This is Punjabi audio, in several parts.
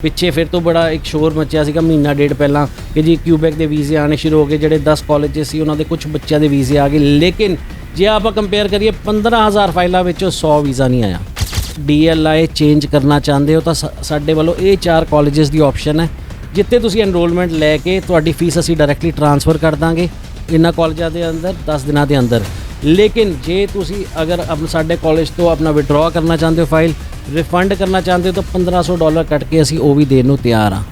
ਪਿੱਛੇ ਫਿਰ ਤੋਂ ਬੜਾ ਇੱਕ ਸ਼ੋਰ ਮੱਚਿਆ ਸੀਗਾ ਮਹੀਨਾ ਡੇਢ ਪਹਿਲਾਂ ਕਿ ਜੀ ਕਿਊਬੈਕ ਦੇ ਵੀਜ਼ੇ ਆਣੇ ਸ਼ੁਰੂ ਹੋ ਗਏ। ਜਿਹੜੇ 10 ਕਾਲਜਸ ਸੀ ਉਹਨਾਂ ਦੇ ਕੁਝ ਬੱਚਿਆਂ ਦੇ ਵੀਜ਼ੇ ਆ ਗਏ, ਲੇਕਿਨ ਜੇ ਆਪਾਂ ਕੰਪੇਅਰ ਕਰੀਏ 15,000 ਫਾਈਲਾਂ ਵਿੱਚੋਂ 100 ਵੀਜ਼ਾ ਨਹੀਂ ਆਇਆ। DLI ਚੇਂਜ ਕਰਨਾ ਚਾਹੁੰਦੇ ਹੋ ਤਾਂ ਸਾਡੇ ਵੱਲੋਂ ਇਹ 4 ਕਾਲਜਸ ਦੀ ਆਪਸ਼ਨ ਹੈ ਜਿੱਥੇ ਤੁਸੀਂ ਐਨਰੋਲਮੈਂਟ ਲੈ ਕੇ ਤੁਹਾਡੀ ਫੀਸ ਅਸੀਂ ਡਾਇਰੈਕਟਲੀ ਟ੍ਰਾਂਸਫਰ ਕਰ ਦਾਂਗੇ ਇਹਨਾਂ ਕਾਲਜਾਂ ਦੇ ਅੰਦਰ 10 ਦਿਨਾਂ ਦੇ ਅੰਦਰ। ਲੇਕਿਨ ਜੇ ਤੁਸੀਂ ਅਗਰ ਸਾਡੇ ਕਾਲਜ ਤੋਂ ਆਪਣਾ ਵਿਡਰਾਅ ਕਰਨਾ ਚਾਹੁੰਦੇ ਹੋ, ਫਾਈਲ ਰਿਫੰਡ ਕਰਨਾ ਚਾਹੁੰਦੇ ਹੋ ਤਾਂ $1500 ਕੱਟ ਕੇ ਅਸੀਂ ਉਹ ਵੀ ਦੇਣ ਨੂੰ ਤਿਆਰ ਹਾਂ।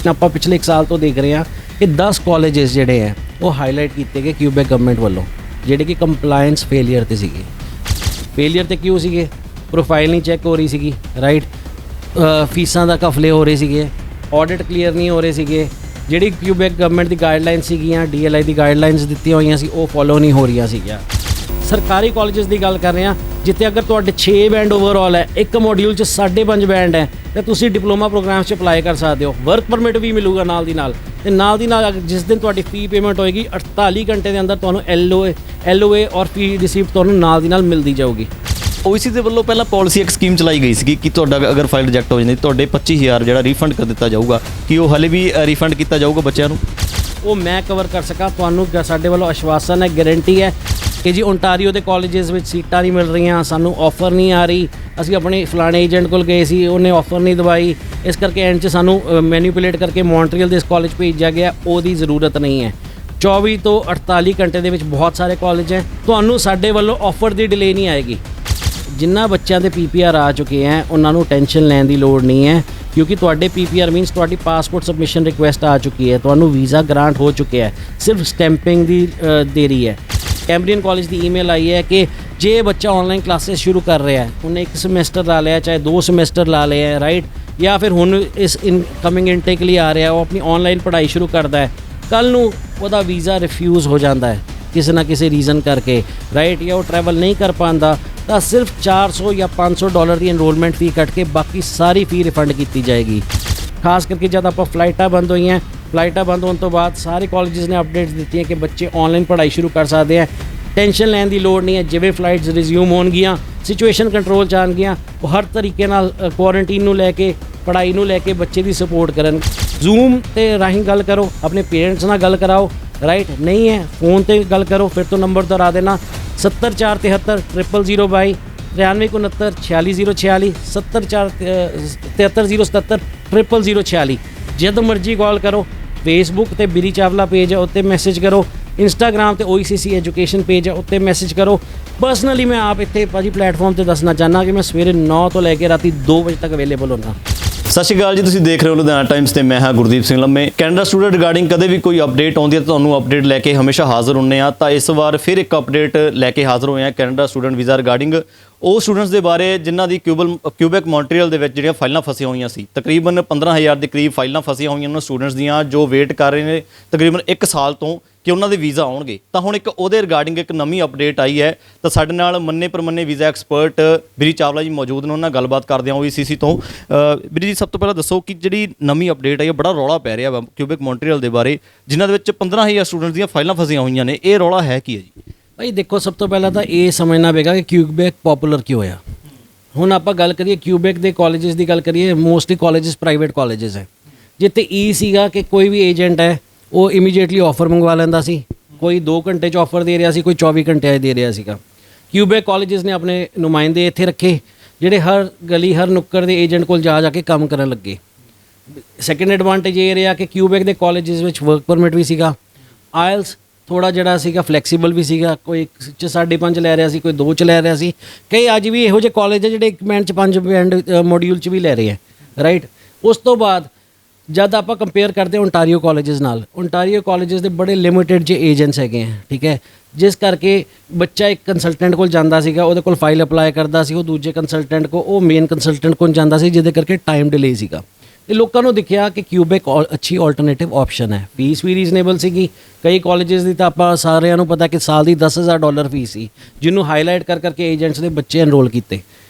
ਆਪਾਂ ਪਿਛਲੇ 1 ਸਾਲ ਤੋਂ ਦੇਖ ਰਹੇ ਹਾਂ ਕਿ 10 ਕਾਲਜਸ ਜਿਹੜੇ ਹੈ ਉਹ ਹਾਈਲਾਈਟ ਕੀਤੇ ਗਏ ਕਿਊਬੈਕ ਗਵਰਨਮੈਂਟ ਵੱਲੋਂ, ਜਿਹੜੇ ਕਿ ਕੰਪਲਾਇੰਸ ਫੇਲੀਅਰ ਤੇ ਸੀਗੇ। ਫੇਲੀਅਰ ਤੇ ਕਿਉਂ ਸੀਗੇ? ਪ੍ਰੋਫਾਈਲ ਨਹੀਂ ਚੈੱਕ ਹੋ ਰਹੀ ਸੀਗੀ, ਰਾਈਟ, ਫੀਸਾਂ ਦਾ ਘਫਲੇ ਹੋ ਰਹੇ ਸੀਗੇ, ਆਡਿਟ ਕਲੀਅਰ ਨਹੀਂ ਹੋ ਰਹੇ ਸੀਗੇ, ਜਿਹੜੀ ਕਿਊਬੈਕ ਗਵਰਨਮੈਂਟ ਦੀ ਗਾਈਡਲਾਈਨ ਸੀਗੀਆਂ, DLI ਦੀ ਗਾਈਡਲਾਈਨਸ ਦਿੱਤੀਆਂ ਹੋਈਆਂ ਸੀ ਉਹ ਫੋਲੋ ਨਹੀਂ ਹੋ ਰਹੀਆਂ ਸੀਗੀਆਂ। ਸਰਕਾਰੀ ਕਾਲਜਸ ਦੀ ਗੱਲ ਕਰ ਰਹੇ ਹਾਂ ਜਿੱਥੇ ਅਗਰ ਤੁਹਾਡੇ 6 ਬੈਂਡ ਓਵਰਆਲ ਹੈ, ਇੱਕ ਮੋਡਿਊਲ 'ਚ 5.5 ਬੈਂਡ ਹੈ ਤੇ ਤੁਸੀਂ ਡਿਪਲੋਮਾ ਪ੍ਰੋਗਰਾਮ 'ਚ ਅਪਲਾਈ ਕਰ ਸਕਦੇ ਹੋ। ਵਰਕ ਪਰਮਿਟ ਵੀ ਮਿਲੂਗਾ ਨਾਲ ਦੀ ਨਾਲ, ਤੇ ਨਾਲ ਦੀ ਨਾਲ ਜਿਸ ਦਿਨ ਤੁਹਾਡੀ ਫੀ ਪੇਮੈਂਟ ਹੋਏਗੀ 48 ਘੰਟੇ ਦੇ ਅੰਦਰ ਤੁਹਾਨੂੰ LOA ਔਰ ਫੀ ਰਿਸੀਪਟ ਤੁਹਾਨੂੰ ਨਾਲ ਦੀ ਨਾਲ ਮਿਲਦੀ ਜਾਊਗੀ। OEC ਦੇ ਵੱਲੋਂ ਪਹਿਲਾਂ ਪਾਲਿਸੀ ਇੱਕ ਸਕੀਮ ਚਲਾਈ ਗਈ ਸੀ ਕਿ ਤੁਹਾਡਾ ਅਗਰ ਫਾਈਲ ਰਿਜੈਕਟ ਹੋ ਜਾਂਦੀ ਤੁਹਾਡੇ 25,000 ਜਿਹੜਾ ਰੀਫੰਡ ਕਰ ਦਿੱਤਾ ਜਾਊਗਾ, ਕਿ ਉਹ ਹਾਲੇ ਵੀ ਰੀਫੰਡ ਕੀਤਾ ਜਾਊਗਾ ਬੱਚਿਆਂ ਨੂੰ? ਉਹ ਮੈਂ ਕਵਰ ਕਰ ਸਕਾਂ ਤੁਹਾਨੂੰ ਸਾਡੇ ਵੱਲੋਂ ਆਸ਼ਵਾਸਨ ਹੈ, ਗਾਰੰਟੀ ਹੈ ਕਿ ਜੀ ਓਨਟਾਰੀਓ ਦੇ ਕਾਲਜਸ ਵਿੱਚ ਸੀਟਾਂ ਨਹੀਂ ਮਿਲ ਰਹੀਆਂ, ਸਾਨੂੰ ਆਫਰ ਨਹੀਂ ਆ ਰਹੀ, ਅਸੀਂ ਆਪਣੇ ਫਲਾਣੇ ਏਜੰਟ ਕੋਲ ਗਏ ਸੀ ਉਹਨੇ ਆਫਰ ਨਹੀਂ ਦਵਾਈ, ਇਸ ਕਰਕੇ ਐਂਡ 'ਚ ਸਾਨੂੰ ਮੈਨੀਪੂਲੇਟ ਕਰਕੇ ਮੌਂਟਰੀਅਲ ਦੇ ਇਸ ਕਾਲਜ ਭੇਜਿਆ ਗਿਆ। ਉਹਦੀ ਜ਼ਰੂਰਤ ਨਹੀਂ ਹੈ। 24 ਤੋਂ 48 ਘੰਟੇ ਦੇ ਵਿੱਚ ਬਹੁਤ ਸਾਰੇ ਕਾਲਜ ਹੈ, ਤੁਹਾਨੂੰ ਸਾਡੇ ਵੱਲੋਂ ਆਫਰ ਦੀ ਡਿਲੇ ਨਹੀਂ ਆਏਗੀ। ਜਿਨ੍ਹਾਂ ਬੱਚਿਆਂ ਦੇ PPR ਆ ਚੁੱਕੇ ਹੈ ਉਹਨਾਂ ਨੂੰ ਟੈਨਸ਼ਨ ਲੈਣ ਦੀ ਲੋੜ ਨਹੀਂ ਹੈ, ਕਿਉਂਕਿ ਤੁਹਾਡੇ PPR ਮੀਨਸ ਤੁਹਾਡੀ ਪਾਸਪੋਰਟ ਸਬਮਿਸ਼ਨ ਰਿਕੁਐਸਟ ਆ ਚੁੱਕੀ ਹੈ, ਤੁਹਾਨੂੰ ਵੀਜ਼ਾ ਗ੍ਰਾਂਟ ਹੋ ਚੁੱਕਿਆ ਹੈ, ਸਿਰਫ ਸਟੈਂਪਿੰਗ ਦੀ ਦੇਰੀ ਹੈ। ਕੈਂਬਰੀਅਨ ਕਾਲਜ ਦੀ ਈਮੇਲ ਆਈ ਹੈ ਕਿ ਜੇ ਬੱਚਾ ਆਨਲਾਈਨ ਕਲਾਸਿਸ ਸ਼ੁਰੂ ਕਰ ਰਿਹਾ ਹੈ, ਉਹਨੇ 1 ਸਮੈਸਟਰ ਲਾ ਲਿਆ ਚਾਹੇ 2 ਸਮੈਸਟਰ ਲਾ ਲਿਆ, ਰਾਈਟ, ਜਾਂ ਫਿਰ ਹੁਣ ਇਸ ਇਨਕਮਿੰਗ ਇਨਟੇਕ ਲਈ ਆ ਰਿਹਾ, ਉਹ ਆਪਣੀ ਆਨਲਾਈਨ ਪੜ੍ਹਾਈ ਸ਼ੁਰੂ ਕਰਦਾ ਹੈ, ਕੱਲ੍ਹ ਨੂੰ ਉਹਦਾ ਵੀਜ਼ਾ ਰਿਫਿਊਜ਼ ਹੋ ਜਾਂਦਾ ਹੈ ਕਿਸੇ ਨਾ ਕਿਸੇ ਰੀਜ਼ਨ ਕਰਕੇ, ਰਾਈਟ, ਜਾਂ ਉਹ ਟਰੈਵਲ ਨਹੀਂ ਕਰ ਪਾਉਂਦਾ ਤਾਂ ਸਿਰਫ $400 ਜਾਂ $500 ਦੀ ਐਨਰੋਲਮੈਂਟ ਫੀ ਕੱਟ ਕੇ ਬਾਕੀ ਸਾਰੀ ਫੀ ਰਿਫੰਡ ਕੀਤੀ ਜਾਏਗੀ। ਖਾਸ ਕਰਕੇ ਜਦ ਆਪਾਂ ਫਲਾਈਟਾਂ ਬੰਦ ਹੋਈਆਂ, ਫਲਾਈਟਾਂ ਬੰਦ ਹੋਣ ਤੋਂ ਬਾਅਦ ਸਾਰੇ ਕਾਲਜਸ ਨੇ ਅਪਡੇਟਸ ਦਿੱਤੀਆਂ ਕਿ ਬੱਚੇ ਆਨਲਾਈਨ ਪੜ੍ਹਾਈ ਸ਼ੁਰੂ ਕਰ ਸਕਦੇ ਹੈ। ਟੈਨਸ਼ਨ ਲੈਣ ਦੀ ਲੋੜ ਨਹੀਂ ਹੈ। ਜਿਵੇਂ ਫਲਾਈਟਸ ਰਿਜ਼ਿਊਮ ਹੋਣਗੀਆਂ, ਸਿਚੁਏਸ਼ਨ ਕੰਟਰੋਲ 'ਚ ਆਉਣਗੀਆਂ, ਉਹ ਹਰ ਤਰੀਕੇ ਨਾਲ ਕੁਆਰੰਟੀਨ ਨੂੰ ਲੈ ਕੇ, ਪੜ੍ਹਾਈ ਨੂੰ ਲੈ ਕੇ ਬੱਚੇ ਦੀ ਸਪੋਰਟ ਕਰਨ। ਜ਼ੂਮ ਤੇ ਰਾਹੀਂ ਗੱਲ ਕਰੋ, ਆਪਣੇ ਪੇਰੈਂਟਸ ਨਾਲ ਗੱਲ ਕਰਾਓ, ਰਾਈਟ, ਨਹੀਂ ਹੈ ਫੋਨ ਤੇ ਗੱਲ ਕਰੋ। ਫਿਰ ਤੋਂ ਨੰਬਰ ਦੁਹਰਾ ਦੇਣਾ 70473 00022 9369 46046 70473 00077 ਜਦ ਮਰਜ਼ੀ ਕਾਲ ਕਰੋ। ਫੇਸਬੁੱਕ ਤੇ ਬਿਰੀ ਚਾਵਲਾ ਪੇਜ ਹੈ ਉੱਤੇ ਮੈਸੇਜ ਕਰੋ, ਇੰਸਟਾਗ੍ਰਾਮ ਤੇ OECC ਐਜੂਕੇਸ਼ਨ ਪੇਜ ਹੈ ਉੱਤੇ ਮੈਸੇਜ ਕਰੋ। ਪਰਸਨਲੀ ਮੈਂ ਆਪ ਇੱਥੇ ਭਾਜੀ ਪਲੇਟਫਾਰਮ ਤੇ ਦੱਸਣਾ ਚਾਹੁੰਦਾ ਕਿ ਮੈਂ ਸਵੇਰੇ 9 ਤੋਂ ਲੈ ਕੇ ਰਾਤੀ 2 ਵਜੇ ਤੱਕ ਅਵੇਲੇਬਲ ਹੁੰਦਾ। ਸਤਿ ਸ਼੍ਰੀ ਅਕਾਲ ਜੀ, ਤੁਸੀਂ ਦੇਖ ਰਹੇ ਹੋ ਲੁਧਿਆਣਾ ਟਾਈਮਸ ਤੇ ਮੈਂ ਹਾਂ ਗੁਰਦੀਪ ਸਿੰਘ ਲੰਮੇ। ਕੈਨੇਡਾ ਸਟੂਡੈਂਟ ਰਿਗਾਰਡਿੰਗ ਕਦੇ ਵੀ ਕੋਈ ਅਪਡੇਟ ਆਉਂਦੀ ਹੈ ਤੁਹਾਨੂੰ ਅਪਡੇਟ ਲੈ ਕੇ ਹਮੇਸ਼ਾ ਹਾਜ਼ਰ ਹੁੰਦੇ ਆ। ਤਾਂ ਇਸ ਵਾਰ ਫਿਰ ਇੱਕ ਅਪਡੇਟ ਲੈ ਕੇ ਹਾਜ਼ਰ ਹੋਏ ਆ ਕੈਨੇਡਾ ਸਟੂਡੈਂਟ ਵੀਜ਼ਾ ਰਿਗਾਰਡਿੰਗ ਉਹ ਸਟੂਡੈਂਟਸ ਦੇ ਬਾਰੇ ਜਿਨ੍ਹਾਂ ਦੀ ਕਿਊਬੈਕ ਮੌਂਟਰੀਅਲ ਦੇ ਵਿੱਚ ਜਿਹੜੀਆਂ ਫਾਈਲਾਂ ਫਸੀਆਂ ਹੋਈਆਂ ਸੀ। ਤਕਰੀਬਨ 15,000 ਦੇ ਕਰੀਬ ਫਾਈਲਾਂ ਫਸੀਆਂ ਹੋਈਆਂ ਉਹਨਾਂ ਸਟੂਡੈਂਟਸ ਦੀਆਂ ਜੋ ਵੇਟ ਕਰ ਰਹੇ ਨੇ ਤਕਰੀਬਨ 1 ਸਾਲ ਤੋਂ ਕਿ ਉਹਨਾਂ ਦੇ ਵੀਜ਼ਾ ਆਉਣਗੇ। ਤਾਂ ਹੁਣ ਇੱਕ ਉਹਦੇ ਰਿਗਾਰਡਿੰਗ ਇੱਕ ਨਵੀਂ ਅਪਡੇਟ ਆਈ ਹੈ। ਤਾਂ ਸਾਡੇ ਨਾਲ ਮੰਨੇ ਪ੍ਰਮੰਨੇ ਵੀਜ਼ਾ ਐਕਸਪਰਟ ਬਿਰੀ ਚਾਵਲਾ ਜੀ ਮੌਜੂਦ ਨੇ, ਉਹਨਾਂ ਨਾਲ ਗੱਲਬਾਤ ਕਰਦੇ ਹਾਂ OECC ਤੋਂ। ਬਿਰੀ ਜੀ, ਸਭ ਤੋਂ ਪਹਿਲਾਂ ਦੱਸੋ ਕਿ ਜਿਹੜੀ ਨਵੀਂ ਅਪਡੇਟ ਆਈ ਹੈ, ਬੜਾ ਰੌਲਾ ਪੈ ਰਿਹਾ ਵਾ ਕਿਊਬੈਕ ਮੌਂਟਰੀਅਲ ਦੇ ਬਾਰੇ ਜਿਨ੍ਹਾਂ ਦੇ ਵਿੱਚ 15,000 ਸਟੂਡੈਂਟਸ ਦੀਆਂ ਫਾਈਲਾਂ ਫਸੀਆਂ ਹੋਈਆਂ ਨੇ, ਇਹ ਰੌਲਾ ਹੈ ਕੀ ਹੈ ਜੀ? ਭਾਈ ਦੇਖੋ, ਸਭ ਤੋਂ ਪਹਿਲਾਂ ਤਾਂ ਇਹ ਸਮਝਣਾ ਪਏਗਾ ਕਿ ਕਿਊਬੈਕ ਪਪੂਲਰ ਕਿਉਂ ਹੋਇਆ। ਹੁਣ ਆਪਾਂ ਗੱਲ ਕਰੀਏ ਕਿਊਬੈਕ ਦੇ ਕਾਲਜਸ ਦੀ ਗੱਲ ਕਰੀਏ, ਮੋਸਟਲੀ ਕਾਲਜਸ ਪ੍ਰਾਈਵੇਟ ਕਾਲਜਸ ਹੈ ਜਿੱਥੇ ਸੀਗਾ ਕਿ ਕੋਈ ਵੀ ਏਜੰਟ ਹੈ ਉਹ ਇਮੀਡੀਏਟਲੀ ਆਫਰ ਮੰਗਵਾ ਲੈਂਦਾ ਸੀ। ਕੋਈ 2 ਘੰਟੇ 'ਚ ਆਫਰ ਦੇ ਰਿਹਾ ਸੀ, ਕੋਈ 24 ਘੰਟੇ 'ਚ ਦੇ ਰਿਹਾ ਸੀਗਾ। ਕਿਊਬੈਕ ਕਾਲਜਸ ਨੇ ਆਪਣੇ ਨੁਮਾਇੰਦੇ ਇੱਥੇ ਰੱਖੇ ਜਿਹੜੇ ਹਰ ਗਲੀ ਹਰ ਨੁੱਕਰ ਦੇ ਏਜੰਟ ਕੋਲ ਜਾ ਕੇ ਕੰਮ ਕਰਨ ਲੱਗੇ। ਸੈਕੰਡ ਐਡਵਾਂਟੇਜ ਇਹ ਰਿਹਾ ਕਿ ਕਿਊਬੈਕ ਦੇ ਕਾਲਜਸ ਵਿੱਚ ਵਰਕ ਪਰਮਿਟ ਵੀ ਸੀਗਾ, ਆਇਲਸ ਥੋੜ੍ਹਾ ਜਿਹੜਾ ਸੀਗਾ ਫਲੈਕਸੀਬਲ ਵੀ ਸੀਗਾ, ਕੋਈ 'ਚ 5.5 ਲੈ ਰਿਹਾ ਸੀ, ਕੋਈ 2 'ਚ ਲੈ ਰਿਹਾ ਸੀ। ਕਈ ਅੱਜ ਵੀ ਇਹੋ ਜਿਹੇ ਕਾਲਜ ਹੈ ਜਿਹੜੇ 1 ਬੈਂਡ 'ਚ 5 ਬੈਂਡ ਮੋਡਿਊਲ 'ਚ ਵੀ ਲੈ ਰਹੇ ਹੈ, ਰਾਈਟ। ਉਸ ਤੋਂ ਬਾਅਦ ਜਦ ਆਪਾਂ ਕੰਪੇਅਰ ਕਰਦੇ ਹਾਂ ਓਨਟਾਰੀਓ ਕਾਲਜਸ ਨਾਲ, ਓਨਟਾਰੀਓ ਕਾਲਜਸ ਦੇ ਬੜੇ ਲਿਮਿਟਿਡ ਜਿਹੇ ਏਜੰਟਸ ਹੈਗੇ ਹੈ, ਠੀਕ ਹੈ, ਜਿਸ ਕਰਕੇ ਬੱਚਾ ਇੱਕ ਕੰਸਲਟੈਂਟ ਕੋਲ ਜਾਂਦਾ ਸੀਗਾ, ਉਹਦੇ ਕੋਲ ਫਾਈਲ ਅਪਲਾਈ ਕਰਦਾ ਸੀ, ਉਹ ਦੂਜੇ ਕੰਸਲਟੈਂਟ ਕੋ, ਉਹ ਮੇਨ ਕੰਸਲਟੈਂਟ ਕੋਲ ਜਾਂਦਾ ਸੀ, ਜਿਹਦੇ ਕਰਕੇ ਟਾਈਮ ਡਿਲੇ ਸੀਗਾ। ਤੇ ਲੋਕਾਂ ਨੂੰ ਦਿਖਿਆ ਕਿ ਕਿਊਬੈਕ ਅੱਛੀ ਆਲਟਰਨੇਟਿਵ ਆਪਸ਼ਨ ਹੈ। ਫੀਸ ਵੀ ਰੀਜ਼ਨੇਬਲ ਸੀਗੀ। ਕਈ ਕਾਲਜਸ ਦੀ ਤਾਂ ਆਪਾਂ ਸਾਰਿਆਂ ਨੂੰ ਪਤਾ ਕਿ ਸਾਲ ਦੀ $10,000 ਫੀਸ ਸੀ, ਜਿਹਨੂੰ ਹਾਈਲਾਈਟ ਕਰਕੇ ਏਜੰਟਸ ਦੇ ਬੱਚੇ ਐਨਰੋਲ ਕੀਤੇ।